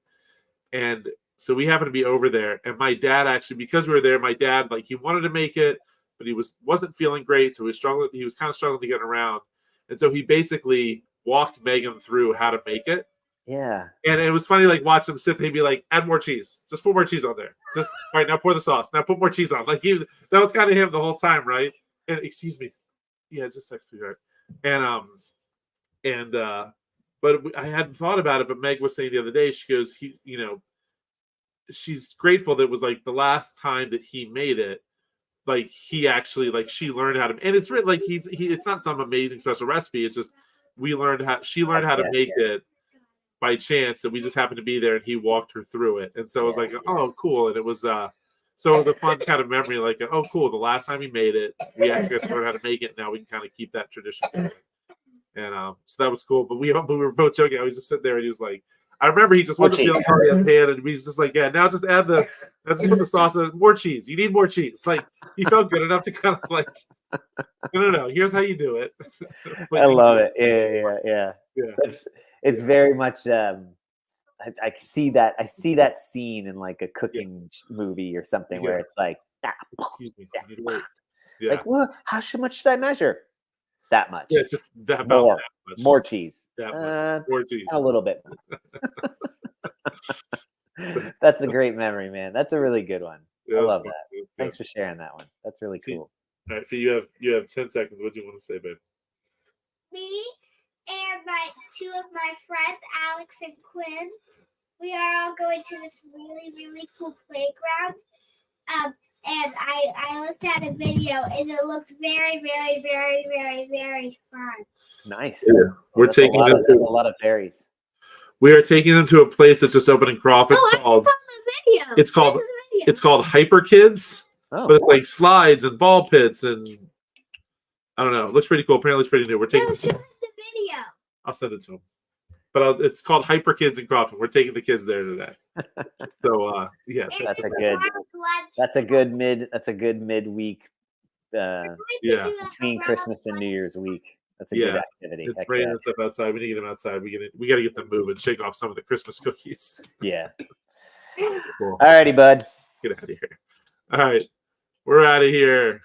and so we happened to be over there. And my dad actually, because we were there, my dad like he wanted to make it, but he wasn't feeling great, so he was struggling. He was kind of struggling to get around, and so he basically walked Megan through how to make it. Yeah. And it was funny, like watch him sit. He'd be like, "Add more cheese. Just put more cheese on there. Just all right now, pour the sauce. Now put more cheese on." Like that was kind of him the whole time, right? And excuse me, yeah, just text me, right? But I hadn't thought about it. But Meg was saying the other day, she goes, she's grateful that it was like the last time that he made it. Like he actually, like she learned how to, and it's really like it's not some amazing special recipe. It's just she learned how to make it by chance, that we just happened to be there and he walked her through it. And so it was like, oh, cool. And it was so the fun kind of memory, like, oh, cool. The last time he made it, we actually got to learn how to make it. Now we can kind of keep that tradition going. And so that was cool. But we were both joking. I was just sitting there and he was like, I remember he just wasn't feeling sorry at pan, and we was just like, yeah, now just let's put the sauce in, more cheese. You need more cheese. Like he felt good enough to kind of like, no, here's how you do it. I love it. Yeah. It's very much I see that scene in like a cooking movie or something where it's like, excuse me, you need to wait. Yeah. Like, well, much should I measure? That much. Yeah, it's just that more, that much. more cheese. That much. More cheese. A little bit. That's a great memory, man. That's a really good one. Yeah, I love fun. that. Thanks for sharing that one. That's really cool. All right, you have 10 seconds. What do you want to say, babe? Me and two of my friends, Alex and Quinn, we are all going to this really, really cool playground. And I looked at a video and it looked very, very, very, very, very fun. Nice. Yeah. We're taking them to a lot of fairies. We are taking them to a place that just opened in Crawford called the video. It's called Hyper Kids. Oh, but it's like slides and ball pits and I don't know. It looks pretty cool. Apparently it's pretty new. We're taking show us the video. I'll send it to them. But it's called Hyper Kids in Crawford. We're taking the kids there today. So yeah, that's a good midweek between Christmas and New Year's week. That's a good activity. It's raining and stuff outside. We need to get them outside. We got to get them moving, shake off some of the Christmas cookies. Yeah. Cool. All righty, bud. Get out of here. All right. We're out of here.